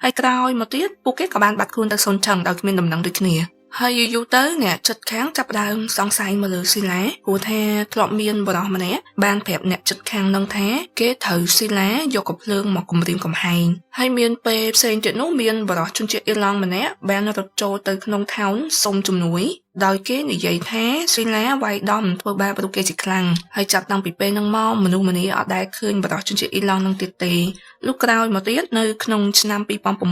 ហើយក្រោយមកទៀតពួកគេក៏បានបាត់ខ្លួនទៅសូនឆឹងដោយគ្មានដំណឹងដូចគ្នាហើយយូរទៅអ្នកចិត្តខាងចាប់ដើមសង្ស័យមកលើស៊ីឡាព្រោះថាធ្លាប់មានបរិសុទ្ធម្នាក់បានប្រាប់អ្នកចិត្តខាងនឹងថាគេត្រូវស៊ីឡាយកកំភ្លើងមកគំរាមកំហែងហើយមានពេលផ្សេងទៀតនោះមានបរិសុទ្ធជនជាតិអ៊ីឡង់ម្នាក់បានរត់ចូលទៅក្នុងថោនសុំជំនួយ ដោយគេនិយាយថាស៊ីឡាវាយដំធ្វើបាបរូបគេជាខ្លាំងហើយចាប់តាំងពីពេលហ្នឹងមកមនុស្សម្នាអត់ដែលឃើញបរិសុទ្ធជនជាតិអ៊ីឡង់នឹងទៀតទេលុះក្រោយមកទៀតនៅក្នុងឆ្នាំ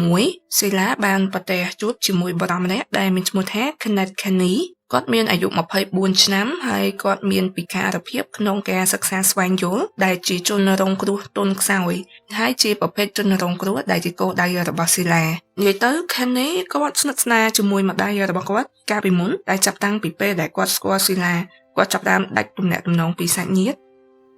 2006ស៊ីឡាបានប្រទះជួបជាមួយបរិសម្នាក់ដែលមានឈ្មោះថា Kenneth Kenny គាត់មានអាយុ24ឆ្នាំហើយគាត់មានពិការភាពក្នុងការសិក្សាស្វែងយល់ដែលជាជនរងគ្រោះទន់ខ្សោយហើយជាប្រភេទជនរងគ្រោះដែលជាគោលដៅរបស់ស៊ីឡានិយាយទៅ Kenny គាត់ស្និទ្ធស្នាលជាមួយម្ដាយរបស់គាត់កាលពីមុនដែលចាប់តាំងពីពេលដែលគាត់ស្គាល់ស៊ីឡាគាត់ចាប់ផ្ដើមដាច់ទំនាក់ទំនងពីសាច់ញាតិ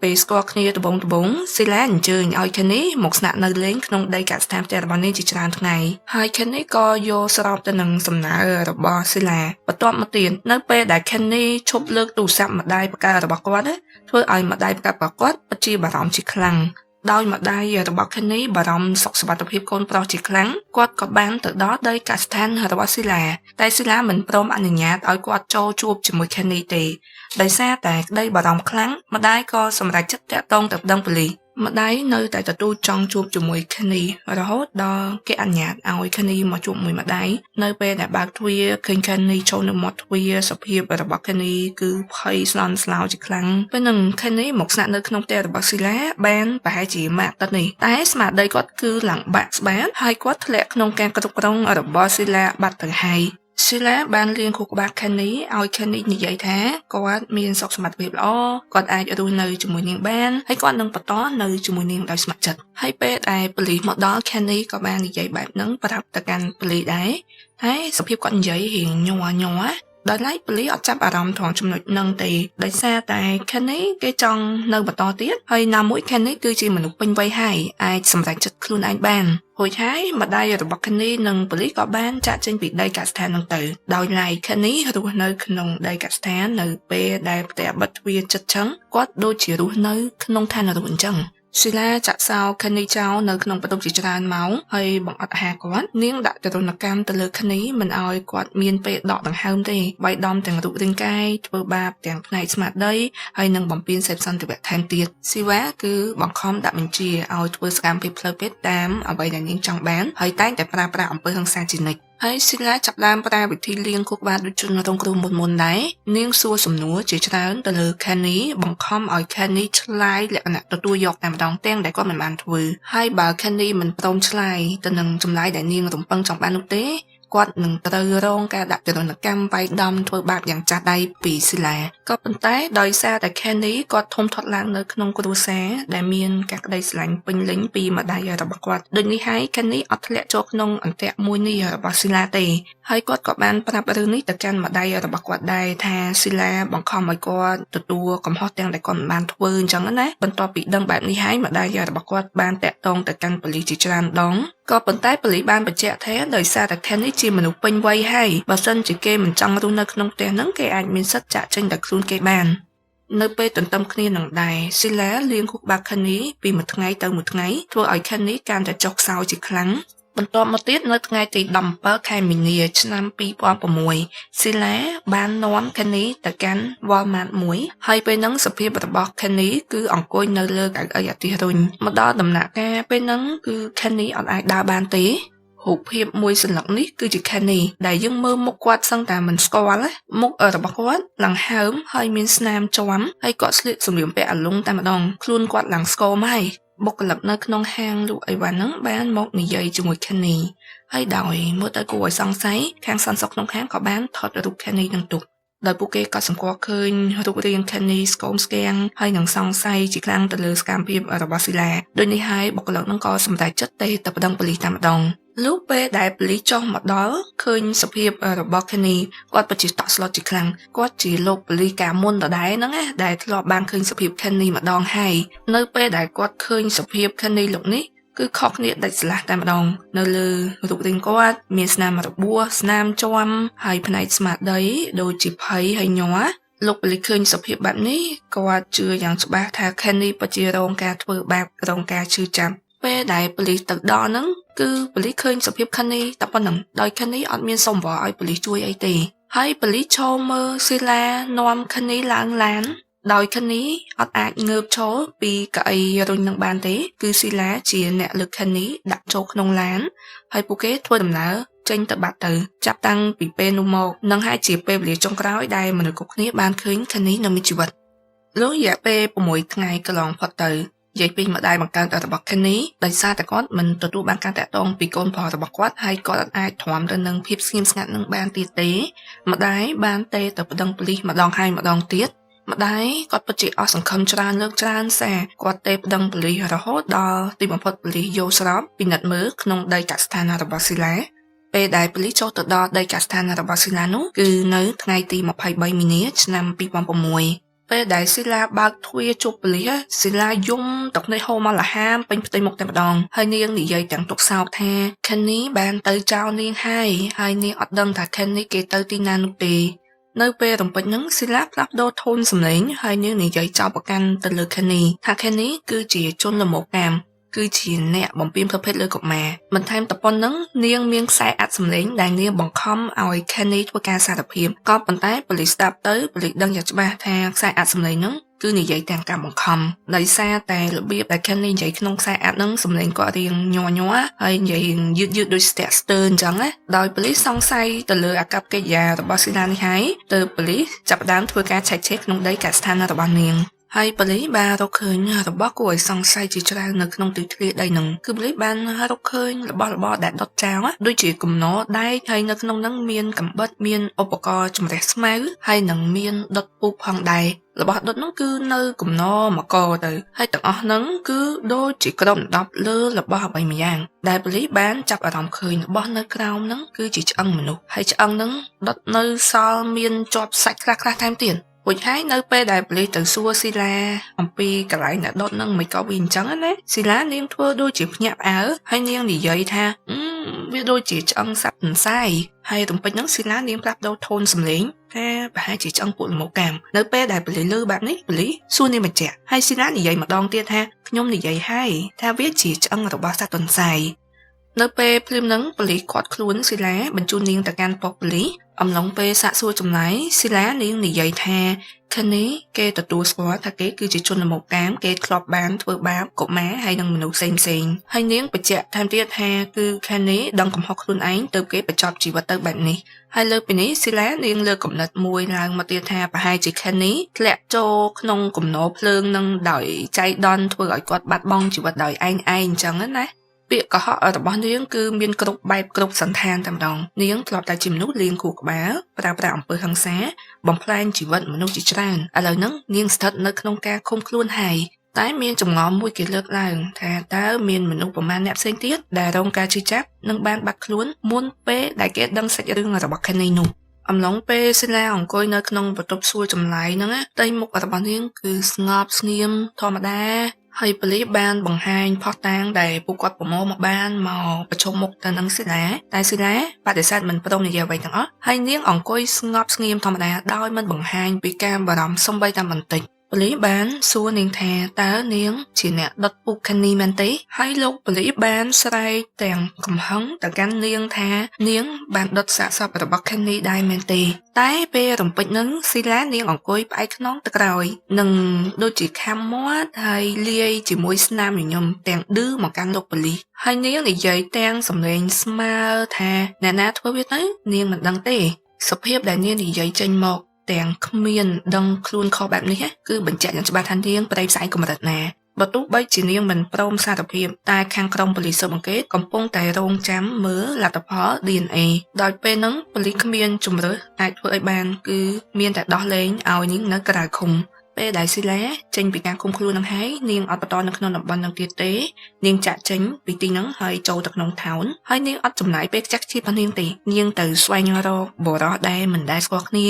ពេលស្គាល់គ្នាដំបូងស៊ីឡាអញ្ជើញឲ្យ Kenny មកស្នាក់នៅលេងក្នុងដីកសិដ្ឋានផ្ទះរបស់នាងជាច្រើនថ្ងៃហើយ Kenny ក៏យកស្របទៅនឹងសំណើរបស់ស៊ីឡាបន្ទាប់មកទៀតនៅពេលដែល Kenny ឈប់លើកទូរស័ព្ទម្ដាយបកកើតរបស់គាត់ធ្វើឲ្យម្ដាយបកកើតរបស់គាត់ពិតជាបារម្ភជាខ្លាំងដោយម្ដាយរបស់ Kenny បារម្ភសុខសប្បាយភាពកូនប្រុសជាខ្លាំងគាត់ក៏បានទៅដល់ដីកសិដ្ឋានរបស់ស៊ីឡាតែស៊ីឡាមិនព្រមអនុញ្ញាតឲ្យគាត់ចូលជួបជាមួយ Kenny ទេដោយសារតែក្តីបារម្ភខ្លាំងម្ដាយក៏សម្រេចចិត្តតាក់ទងទៅប្តឹងប៉ូលីសម្ដាយនៅតែទទួលចង់ជួបជាមួយ Kenny រហូតដល់គេអនុញ្ញាតឲ្យ Kenny មកជួបមួយម្ដាយនៅពេលដែលបើកទ្វារឃើញ Kenny ចូលនៅមាត់ទ្វារសភាពរបស់ Kenny គឺភ័យស្លន់ស្លោជាខ្លាំងពេលនឹង Kenny មកស្នាក់នៅក្នុងផ្ទះរបស់ស៊ីឡាបានប្រហែលជាមួយអាទិត្យនេះតែស្មារតីគាត់គឺឡើងបាក់ស្បាតហើយគាត់ធ្លាក់ក្នុងការគ្រប់គ្រងរបស់ស៊ីឡាបាត់ទៅហើយស៊ីឡាបានលៀងខួរក្បាល Kenny ឲ្យ Kenny និយាយថាគាត់មានសុខសមត្ថភាពល្អគាត់អាចរស់នៅជាមួយនាងបានហើយគាត់នឹងបន្តនៅជាមួយនាងដោយស្ម័គ្រចិត្តហើយពេលដែលប៉ូលីសមកដល់ Kenny ក៏បាននិយាយបែបហ្នឹងប្រាប់ទៅកាន់ប៉ូលីសដែរហើយសភាពគាត់និយាយរៀងញ័រដោយឡែកប៉ូលីសអត់ចាប់អារម្មណ៍ត្រង់ចំណុចហ្នឹងទេដោយសារតែ Kenny គេចង់នៅបន្តទៀតហើយណាមួយ Kenny គឺជាមនុស្សពេញវ័យហើយអាចសម្រេចចិត្តខ្លួនឯងបានរួចហើយម្ដាយរបស់ Kenny និងប៉ូលីសក៏បានចាក់ចេញពីដីកសិដ្ឋានហ្នឹងទៅដោយឡែក Kenny រស់នៅក្នុងដីកសិដ្ឋាននៅពេលដែលផ្ទះបិទទ្វារជិតចឹងគាត់ដូចជារស់នៅក្នុងឋានៈអញ្ចឹងស៊ីឡាចាក់សោ Kenny ចោលនៅក្នុងបន្ទប់ជាច្រើនម៉ោងហើយបង្អត់អាហារគាត់នាងដាក់ទរណកម្មទៅលើ Kenny មិនឲ្យគាត់មានពេលដកដង្ហើមទេវាយដំទាំងរូបរាងកាយធ្វើបាបទាំងផ្នែកស្មារតីហើយនឹងបំពានសេពសន្តិវៈថែមទៀតស៊ីវ៉ាគឺបង្ខំដាក់បញ្ជាឲ្យធ្វើសកម្មភាពផ្លូវភេទតាមអ្វីដែលនាងចង់បានហើយតែងតែប្រើប្រាស់អំពើហិង្សាជានិច្ចហើយស៊ីឡាចាប់ដើមប្រើវិធីលៀងខួរក្បាលដូចជនរងគ្រោះមុនដែរនាងសួរសំណួរជាច្រើនទៅលើ Kenny បង្ខំឲ្យ Kenny ឆ្លើយលក្ខណៈទទួលយកតែម្ដងទាំងដែលគាត់មិនបានធ្វើហើយបើ Kenny មិនព្រមឆ្លើយទៅនឹងចម្លើយដែលនាងរំពឹងចង់បាននោះទេគាត់នឹងត្រូវរងការដាក់ទណ្ឌកម្មវាយដំធ្វើបាបយ៉ាងចាស់ដៃពីស៊ីឡាក៏ប៉ុន្តែដោយសារតែ Kenny គាត់ធំធាត់ឡើងនៅក្នុងគ្រួសារដែលមានការក្តីស្រឡាញ់ពេញលេញពីម្ដាយរបស់គាត់ដូចនេះហើយ Kenny អត់ធ្លាក់ចូលក្នុងអន្ទាក់មួយនេះរបស់ស៊ីឡាទេហើយគាត់ក៏បានប្រាប់រឿងនេះទៅកាន់ម្ដាយរបស់គាត់ដែរថាស៊ីឡាបង្ខំឲ្យគាត់ទទួលកំហុសទាំងដែលគាត់មិនបានធ្វើអញ្ចឹងណាបន្ទាប់ពីដឹងបែបនេះហើយម្ដាយរបស់គាត់បានតាក់ទងទៅកាន់ប៉ូលីសជាច្រើនដងក៏ប៉ុន្តែប៉ូលីសបានបញ្ជាក់ថាដោយសារតែ Kenny ជាមនុស្សពេញវ័យហើយបើសិនជាគេមិនចង់រស់នៅក្នុងផ្ទះហ្នឹងគេអាចមានសិទ្ធិចាកចេញតែខ្លួនគេបាននៅពេលទន្ទឹមគ្នានឹងដែរស៊ីឡាលៀងខួរក្បាល Kenny ពីមួយថ្ងៃទៅមួយថ្ងៃធ្វើឲ្យ Kenny កាន់តែចុះខ្សោយជាខ្លាំងបន្ទាប់មកទៀតនៅថ្ងៃទី17ខែមីនាឆ្នាំ2006ស៊ីឡាបាននាំ Kenny ទៅកាន់ Walmart មួយហើយពេលហ្នឹងសភាពរបស់ Kenny គឺអង្គុយនៅលើកៅអីអាទិរុញមកដល់ដំណាក់កាលពេលហ្នឹងគឺ Kenny អត់អាចដើរបានទេរូបភាពមួយសន្លឹកនេះគឺជា Kenny ដែលយើងមើលមុខគាត់សឹងតែមិនស្គាល់មុខរបស់គាត់ឡើងហើមហើយមានស្នាមជាំហើយគាត់ស្លៀកសម្លៀកបំពាក់អាលុងតែម្ដងខ្លួនគាត់ឡើងស្គមហើយបុគ្គលិកនៅក្នុងហាងលក់អីវ៉ាន់ហ្នឹងបានមកនិយាយជាមួយ Kenny ហើយដោយមើលទៅគួរឲ្យសង្ស័យខាងសន្តិសុខក្នុងហាងក៏បានថតរូប Kenny នឹងទុកដោយពួកគេក៏សម្គាល់ឃើញរូបរាង Kenny ស្គមស្គាំងហើយនឹងសង្ស័យជាខ្លាំងទៅលើសកម្មភាពរបស់ស៊ីឡាដូចនេះហើយបុគ្គលិកហ្នឹងក៏សម្រេចចិត្តទៅប្តឹងប៉ូលីសតែម្ដងលុះពេលដែលប៉ូលីសចុះមកដល់ឃើញសភាពរបស់ Kenny គាត់ពិតជាតក់ស្លុតជាខ្លាំងគាត់ជាលោកប៉ូលីសកាលមុនដដែលហ្នឹងណាដែលធ្លាប់បានឃើញសភាព Kenny ម្ដងហើយនៅពេលដែលគាត់ឃើញសភាព Kenny លោកនេះគឺខុសគ្នាដាច់ស្រឡះតែម្ដងនៅលើរូបរាងគាត់មានស្នាមរបួសស្នាមជាំហើយផ្នែកស្មារតីដូចជាភ័យហើយញ័រលោកប៉ូលីសឃើញសភាពបែបនេះគាត់ជឿយ៉ាងច្បាស់ថា Kenny ពិតជារងការធ្វើបាបរងការឈឺចាប់ពេលដែលប៉ូលីសទៅដល់ហ្នឹងគឺប៉ូលីសឃើញសភាព Kenny តែប៉ុណ្្នឹងដោយ Kenny អត់មានសុំវល់ឲ្យប៉ូលីសជួយអីទេហើយប៉ូលីសឈរមើលស៊ីឡានាំ Kenny ឡើងឡានដោយ Kenny អត់អាចងើបឈរពីកៅអីរុញនឹងបានទេគឺស៊ីឡាជាអ្នកលើក Kenny ដាក់ចូលក្នុងឡានហើយពួកគេធ្វើដំណើរ ចេញទៅបាត់ទៅចាប់តាំងពីពេលនោះមកនឹងហើយជាពេលវេលាចុងក្រោយដែលមនុស្សគ្រប់គ្នាបានឃើញខានីនៅមានជីវិតលោករយៈពេល6ថ្ងៃកន្លងផុតទៅនិយាយពីម្ដាយបង្កើតរបស់ខានីដោយសារតែគាត់មិនទទួលបានការតាក់ទងពីកូនប្រុសរបស់គាត់ហើយគាត់អាចទ្រាំទៅនឹងភាពស្ងៀមស្ងាត់នឹងបានទៀតទេម្ដាយបានទេទៅប្តឹងប៉ូលីសម្ដងហើយម្ដងទៀតម្ដាយគាត់ពិតជាអស់សង្ឃឹមច្រើនលើកច្រើនសារគាត់ទេប្តឹងប៉ូលីសរហូតដល់ទីបំផុតប៉ូលីសយកស្របពិនិត្យមើលក្នុងដីកសិដ្ឋានរបស់ស៊ីឡាពេលដែលប៉ូលីសចូលទៅដល់ដីកសិដ្ឋានរបស់ស៊ីឡានោះគឺនៅថ្ងៃទី23មីនាឆ្នាំ2006ពេលដែលស៊ីឡាបើកទ្វារជួបប៉ូលីសស៊ីឡាយំទឹកភ្នែកហូរមកលហាមពេញផ្ទៃមុខតែម្ដងហើយនាងនិយាយទាំងទុកសោកថាខានីបានទៅចោលនាងហើយនាងអត់ដឹងថាខានីគេទៅទីណានោះទេនៅពេលរំពេចហ្នឹងស៊ីឡាផ្លាស់ប្ដូរថូនសម្លេងហើយនាងនិយាយចោទប្រកាន់ទៅលើខានីថាខានីគឺជាជនល្មើសកាមគឺជាអ្នកបំពានប្រភេទលើកុមារបន្ថែមទៅប៉ុណ្ណឹងនាងមានខ្សែអាត់សម្លេងដែលនាងបង្ខំឲ្យខានីធ្វើការសារភាពក៏ប៉ុន្តែប៉ូលីសស្ដាប់ទៅប៉ូលីសដឹងយ៉ាងច្បាស់ថាខ្សែអាត់សម្លេងហ្នឹងគឺនិយាយទាំងការបង្ខំដោយសារតែរបៀបដែលខានីនិយាយក្នុងខ្សែអាត់ហ្នឹងសម្លេងគាត់រៀងញ័រហើយនិយាយយឺតដូចស្ទាក់ស្ទើរអញ្ចឹងណាដោយប៉ូលីសសង្ស័យទៅលើអាកប្បកិរិយារបស់ស៊ីឡានេះហើយទើបប៉ូលីសចាប់ផ្ដើមធ្វើការឆែកឆេរក្នុងដីកសិដ្ឋានរបស់នាងហើយប៉ូលីសបានរកឃើញរបស់គួរឲ្យសង្ស័យជាច្រើននៅក្នុងទីធ្លាដីហ្នឹងគឺប៉ូលីសបានរកឃើញរបស់របរដែលដុតចោលដូចជាគំនរដែកហើយនៅក្នុងហ្នឹងមានកាំបិតមានឧបករណ៍ជំរះស្មៅហើយនឹងមានដុតពូកផងដែររបស់ដុតហ្នឹងគឺនៅគំនរមកទៅហើយទាំងអស់ហ្នឹងគឺដូចជាក្រុមដប់លើរបស់អ្វីម្យ៉ាងដែលប៉ូលីសបានចាប់អារម្មណ៍ឃើញរបស់នៅក្រោមហ្នឹងគឺជាឆ្អឹងមនុស្សហើយឆ្អឹងហ្នឹងដុតនៅសល់មានជាប់សាច់ខ្លះៗថែមទៀតរួចហើយនៅពេលដែលប៉ូលីសទៅសួរស៊ីឡាអំពីកន្លែងដែលដុតនឹងមិនក៏វាអញ្ចឹងណាស៊ីឡានាងធ្វើដូចជាភ្ញាក់ផ្អើលហើយនាងនិយាយថាវាដូចជាឆ្អឹងសត្វទន្សាយហើយរំពេចហ្នឹងស៊ីឡានាងប្រាប់ដូរថូនសម្លេងថាប្រហែលជាឆ្អឹងពួកល្មកកាមនៅពេលដែលប៉ូលីសលើបែបនេះប៉ូលីសសួរនាងបញ្ជាក់ហើយស៊ីឡានិយាយម្ដងទៀតថាខ្ញុំនិយាយហើយថាវាជាឆ្អឹងរបស់សត្វទន្សាយនៅពេលភ្លាមហ្នឹងប៉ូលីសឃាត់ខ្លួនស៊ីឡាបញ្ជូននាងទៅកាន់ប៉ុស្តិ៍ប៉ូលីសអំឡុងពេលសាកសួរចម្លើយស៊ីឡានាងនិយាយថាខានីគេទទួលស្គាល់ថាគេគឺជាជនល្មើសកាមគេធ្លាប់បានធ្វើបាបកុមារហើយនិងមនុស្សផ្សេងហើយនាងបញ្ជាក់ថែមទៀតថាគឺខានីដឹងកំហុសខ្លួនឯងទើបគេបញ្ចប់ជីវិតទៅបែបនេះហើយលើពីនេះស៊ីឡានាងលើកកំណត់មួយឡើងមកទៀតថាប្រហែលជាខានីធ្លាក់ចូលក្នុងគំនរភ្លើងនឹងដោយចៃដន្យធ្វើឲ្យគាត់បាត់បង់ជីវិតដោយឯងអញ្ចឹងណាពាក្យកុហករបស់នាងគឺមានគ្រប់បែបគ្រប់សន្តានតែម្ដងនាងធ្លាប់តែជាមនុស្សលៀងខួរក្បាលប្រើប្រាស់អំពើហិង្សាបំផ្លាញជីវិតមនុស្សជាច្រើនឥឡូវហ្នឹងនាងស្ថិតនៅក្នុងការឃុំខ្លួនហើយតែមានចម្ងល់មួយគេលើកឡើងថាតើមានមនុស្សប្រមាណអ្នកផ្សេងទៀតដែលរងការជិះចាប់និងបានបាត់ខ្លួនមុនពេលដែលគេដឹងសាច់រឿងរបស់ខានីនោះអំឡុងពេលស៊ីឡាអង្គុយនៅក្នុងបន្ទប់សួរចម្លើយហ្នឹងផ្ទៃមុខរបស់នាងគឺស្ងប់ស្ងៀមធម្មតាហើយប៉ូលីសបានបង្ហាញផុសតាងដែលពួកគាត់ប្រមូលមកបានមកប្រជុំមុខទៅនឹងស៊ីឡាតែស៊ីឡាបដិសេធមិនព្រមនិយាយអ្វីទាំងអស់ហើយនាងអង្គុយស្ងប់ស្ងៀមធម្មតាដោយមិនបង្ហាញពីការបារម្ភសូម្បីតែបន្តិចប៉ូលីសបានសួរនាងថាតើនាងជាអ្នកដុតពូកខានីមែនទេហើយលោកប៉ូលីសបានស្រែកទាំងកំហឹងទៅកាន់នាងថានាងបានដុតសាកសពរបស់ខានីដែរមែនទេតែពេលរំពេចនឹងស៊ីឡានាងអង្គុយផ្អែកខ្នងទៅក្រោយនឹងដូចជាខំមាត់ហើយលាយជាមួយស្នាមញញឹមទាំងឌឺមកកាន់លោកប៉ូលីសហើយនាងនិយាយទាំងសម្លេងស្មើថាអ្នកណាធ្វើវាទៅនាងមិនដឹងទេសភាពដែលនាងនិយាយចេញមកទាំងគ្មានដឹងខ្លួនខុសបែបនេះគឺបញ្ជាក់យ៉ាងច្បាស់ថានាងប្រេផ្សាយកម្រិតណាបើទោះបីជានាងមិនព្រមសារភាពតែខាងក្រុមប៉ូលីសស៊ើបអង្កេតកំពុងតែរងចាំមើលលទ្ធផល DNA ដោយពេលហ្នឹងប៉ូលីសគ្មានជំរើសអាចធ្វើឲ្យបានគឺមានតែដោះលែងឲ្យនាងនៅក្រៅឃុំពេលដែលស៊ីឡាចេញពីការឃុំខ្លួននឹងហើយនាងអត់បន្តនៅក្នុងតំបន់នឹងទៀតទេនាងចាក់ចេញពីទីហ្នឹងហើយចូលទៅក្នុងថោនហើយនាងអត់ចំណាយពេលចាក់ជីរបស់នាងទេនាងទៅស្វែងរកបរិសដែលមិនដែលស្គាល់គ្នា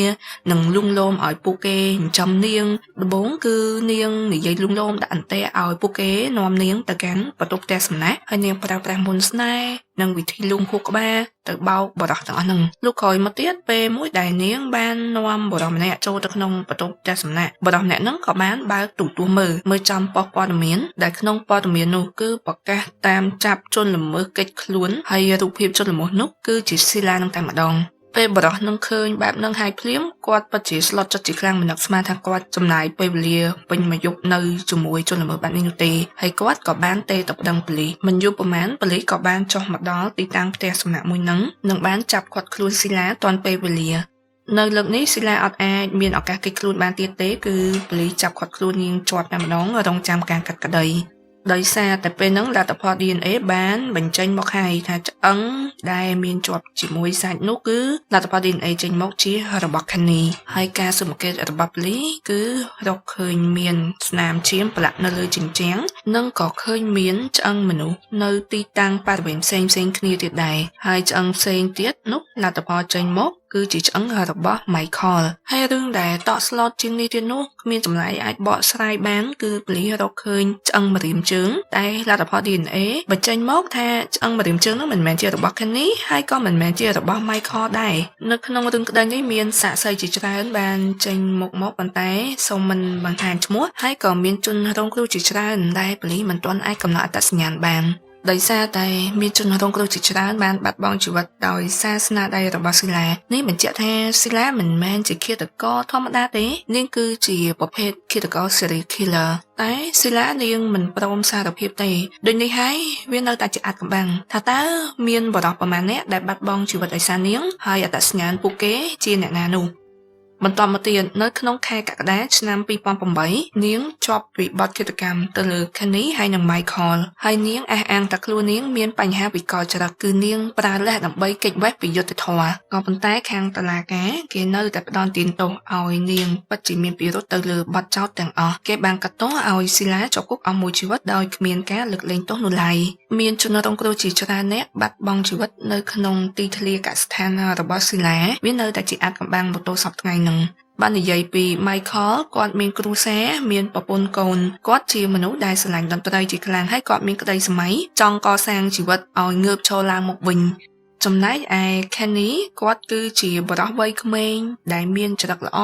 និងលួងលោមឲ្យពួកគេចិញ្ចឹមនាងដំបូងគឺនាងនិយាយលួងលោមដាក់អន្ទែឲ្យពួកគេនាំនាងទៅកាន់បន្ទប់ផ្ទះសំណាក់ហើយនាងប្រើប្រាស់មុនស្នេហ៍និងវិធីលួងខួរក្បាលទៅបោកបរិសទាំងអស់ហ្នឹងលោកក្រោយមកទៀតពេលមួយដែលនាងបាននាំបរិសម្នាក់ចូលទៅក្នុងបន្ទប់ផ្ទះសំណាក់បរិសម្នាក់ហ្នឹងក៏បានបើកទូរទស្សន៍មើលចំប៉ុស្តិ៍ព័ត៌មានដែលក្នុងព័ត៌មាននោះគឺប្រកាសតាមចាប់ជនល្មើសកិច្ចខ្លួនហើយរូបភាពជនល្មើសនោះគឺជាស៊ីឡានឹងតែម្ដង ពេលបរោះនឹងឃើញបែបនឹងហើយភ្លាមគាត់ពិតជាស្លុតចិត្តជាខ្លាំងមិននឹកស្មានថាគាត់ចំណាយពេលវេលាពេញមួយយប់នៅជាមួយជនល្មើសបែបនេះនោះទេហើយគាត់ក៏បានទេទៅប្តឹងប៉ូលីសមិនយូរប៉ុន្មានប៉ូលីសក៏បានចុះមកដល់ទីតាំងផ្ទះសំណាក់មួយនឹងបានចាប់គាត់ខ្លួនស៊ីឡាទាន់ពេលវេលានៅលើកនេះស៊ីឡាអត់អាចមានឱកាសគេចខ្លួនបានទៀតទេគឺប៉ូលីសចាប់គាត់ខ្លួននាងជាប់តែម្ដងរងចាំការកាត់ក្តីដោយសារតែពេលហ្នឹងលទ្ធផល DNA បានបញ្ចេញមកហើយថាឆ្អឹងដែលមានជាប់ជាមួយសាច់នោះគឺលទ្ធផល DNA ចេញមកជារបស់ Kenny ហើយការស៊ើបអង្កេតរបស់ប៉ូលីសគឺរកឃើញមានស្នាមឈាមប្រឡាក់នៅលើជញ្ជាំងនិងក៏ឃើញមានឆ្អឹងមនុស្សនៅទីតាំងបរិវេណផ្សេងៗគ្នាទៀតដែរហើយឆ្អឹងផ្សេងទៀតនោះលទ្ធផលចេញមកគឺជាឆ្អឹងរបស់ Michael ហើយរឿងដែលតក់ស្លុតជាងនេះទៀតនោះគ្មានចម្លើយអាចបកស្រាយបានគឺប៉ូលីសរកឃើញឆ្អឹងម្រាមជើងតែលទ្ធផល DNA បញ្ចេញមកថាឆ្អឹងម្រាមជើងនោះមិនមែនជារបស់ Kenny ហើយក៏មិនមែនជារបស់ Michael ដែរនៅក្នុងរឿងក្តីនេះមានសាក្សីជាច្រើនបានចេញមកប៉ុន្តែសូមមិនបង្ហាញឈ្មោះហើយក៏មានជនរងគ្រោះជាច្រើនដែលប៉ូលីសមិនទាន់អាចកំណត់អត្តសញ្ញាណបានដោយសារតែមានជនរងគ្រោះជាច្រើនបានបាត់បង់ជីវិតដោយសារស្នាដៃរបស់ស៊ីឡានេះបញ្ជាក់ថាស៊ីឡាមិនមែនជាឃាតករធម្មតាទេនាងគឺជាប្រភេទឃាតករ serial killer តែស៊ីឡានាងមិនព្រមសារភាពទេដូចនេះហើយវានៅតែជាអាថ៌កំបាំងថាតើមានបរិបទប្រមាណអ្នកដែលបាត់បង់ជីវិតដោយសារនាងហើយអត្តសញ្ញាណពួកគេជាអ្នកណានោះបន្តមកទៀតនៅក្នុងខែកក្កដាឆ្នាំ2008នាងជាប់វិបត្តិឃាតកម្មទៅលើ Kenny ហើយនិង Michael ហើយនាងអះអាងថាខ្លួននាងមានបញ្ហាវិកលចរិតគឺនាងប្រើលេសដើម្បីគេចវេះពីយុត្តិធម៌ក៏ប៉ុន្តែខាងតុលាការគេនៅតែផ្ដន្ទាទោសឲ្យនាងពិតជាមានពិរុទ្ធទៅលើបទចោទទាំងអស់គេបានកាត់ទោសឲ្យស៊ីឡាជាប់គុកអស់មួយជីវិតដោយគ្មានការលើកលែងទោសនោះឡើយមានជនរងគ្រោះជាច្រើនអ្នកបាត់បង់ជីវិតនៅក្នុងទីធ្លាកសិដ្ឋានរបស់ស៊ីឡាវានៅតែជាអាថ៌កំបាំងមកទល់សប្តាហ៍ថ្ងៃហ្នឹងបាននិយាយពី Michael គាត់មានគ្រួសារមានប្រពន្ធកូនគាត់ជាមនុស្សដែលស្រឡាញ់តន្ត្រីជាខ្លាំងហើយគាត់មានក្តីសម័យចង់កសាងជីវិតឲ្យងើបឈរឡើងមកវិញចំណែកឯ Kenny គាត់គឺជាបរិសុទ្ធវ័យក្មេងដែលមានចរិតល្អ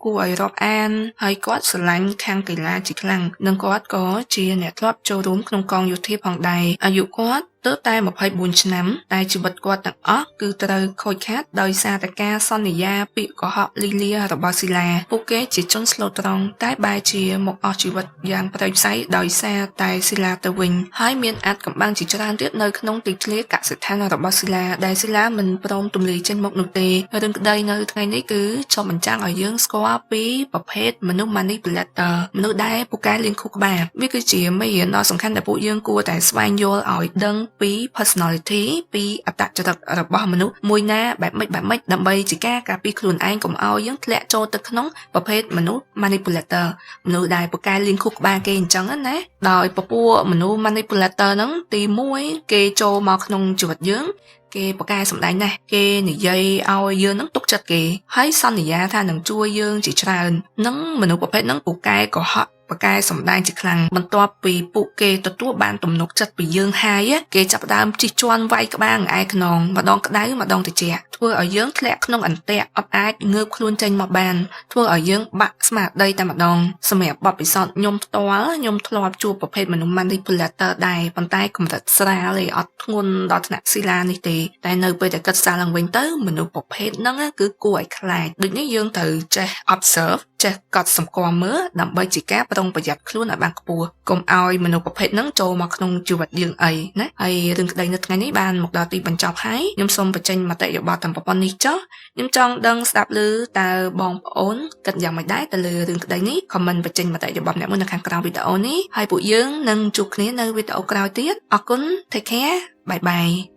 គួរឲ្យរាប់អានហើយគាត់ស្រឡាញ់ខាងកីឡាជាខ្លាំងនិងគាត់ក៏ជាអ្នកធ្លាប់ចូលរួមក្នុងកងយោធាផងដែរអាយុគាត់ទើបតែ24ឆ្នាំតែជីវិតគាត់ទាំងអស់គឺត្រូវខូចខាតដោយសារតែការសន្យាពាក្យកុហកលីលារបស់ស៊ីឡាពួកគេជាជនស្លូតត្រង់តែបែរជាមកអស់ជីវិតយ៉ាងប្រៃផ្សៃដោយសារតែស៊ីឡាទៅវិញហើយមានអាថ៌កំបាំងជាច្រើនទៀតនៅក្នុងទីធ្លាកសិដ្ឋានរបស់ស៊ីឡាដែលស៊ីឡាមិនព្រមទម្លាយចេញមកនោះទេរឿងក្តីនៅថ្ងៃនេះគឺចង់បញ្ចាំងឲ្យយើងស្គាល់ពីប្រភេទមនុស្ស manipulator មនុស្សដែលពូកែលៀងខួរក្បាលវាគឺជាមេរៀនដ៏សំខាន់ដែលពួកយើងគួរតែស្វែងយល់ឲ្យដឹងពី personality ពីអត្តចរិតរបស់មនុស្សមួយណាបែបម៉េចដើម្បីជាការការពារខ្លួនឯងកុំឲ្យយើងធ្លាក់ចូលទៅក្នុងប្រភេទមនុស្ស manipulator មនុស្សដែលពូកែលៀងខួរក្បាលគេអញ្ចឹងណាដោយពពួកមនុស្ស manipulator ហ្នឹងទី1គេចូលមកក្នុងជីវិតយើងគេប្រកែសម្ដែងណាស់គេនិយាយឲ្យយើងនឹងទុកចិត្តគេហើយសន្យាថានឹងជួយយើងជាច្រើននឹងមនុស្សប្រភេទហ្នឹងពូកែកុហកប្រកែសម្ដែងជាខ្លាំងបន្ទាប់ពីពួកគេទទួលបានទំនុកចិត្តពីយើងហើយគេចាប់ផ្ដើមជិះជាន់វាយក្បាលឯខ្នងម្ដងក្តៅម្ដងត្រជាក់ធ្វើឲ្យយើងធ្លាក់ក្នុងអន្ទាក់អត់អាចងើបខ្លួនចេញមកបានធ្វើឲ្យយើងបាក់ស្មារតីតែម្ដងសម្រាប់បទពិសោធន៍ខ្ញុំផ្ទាល់ខ្ញុំធ្លាប់ជួបប្រភេទមនុស្ស manipulator ដែរប៉ុន្តែកម្រិតស្រាលឯអត់ធ្ងន់ដល់ថ្នាក់ស៊ីឡានេះទេតែនៅពេលតែគិតសារឡើងវិញទៅមនុស្សប្រភេទហ្នឹងគឺគួរឲ្យខ្លាចដូចនេះយើងត្រូវចេះ observe ចេះកត់សម្គាល់មើលដើម្បីជាការប្រុងប្រយ័ត្នខ្លួនឲ្យបានខ្ពស់កុំឲ្យមនុស្សប្រភេទហ្នឹងចូលមកក្នុងជីវិតយើងអីណាហើយរឿងក្តីនៅថ្ងៃនេះបានមកដល់ទីបញ្ចប់ហើយខ្ញុំសូមបញ្ចេញមតិយោបល់តាមប្រព័ន្ធនេះចុះខ្ញុំចង់ដឹងស្ដាប់ឮតើបងប្អូនគិតយ៉ាងម៉េចដែរទៅលើរឿងក្តីនេះ comment បញ្ចេញមតិយោបល់អ្នកមួយនៅខាងក្រោមវីដេអូនេះហើយពួកយើងនឹងជួបគ្នានៅវីដេអូក្រោយទៀតអរគុណ take care bye bye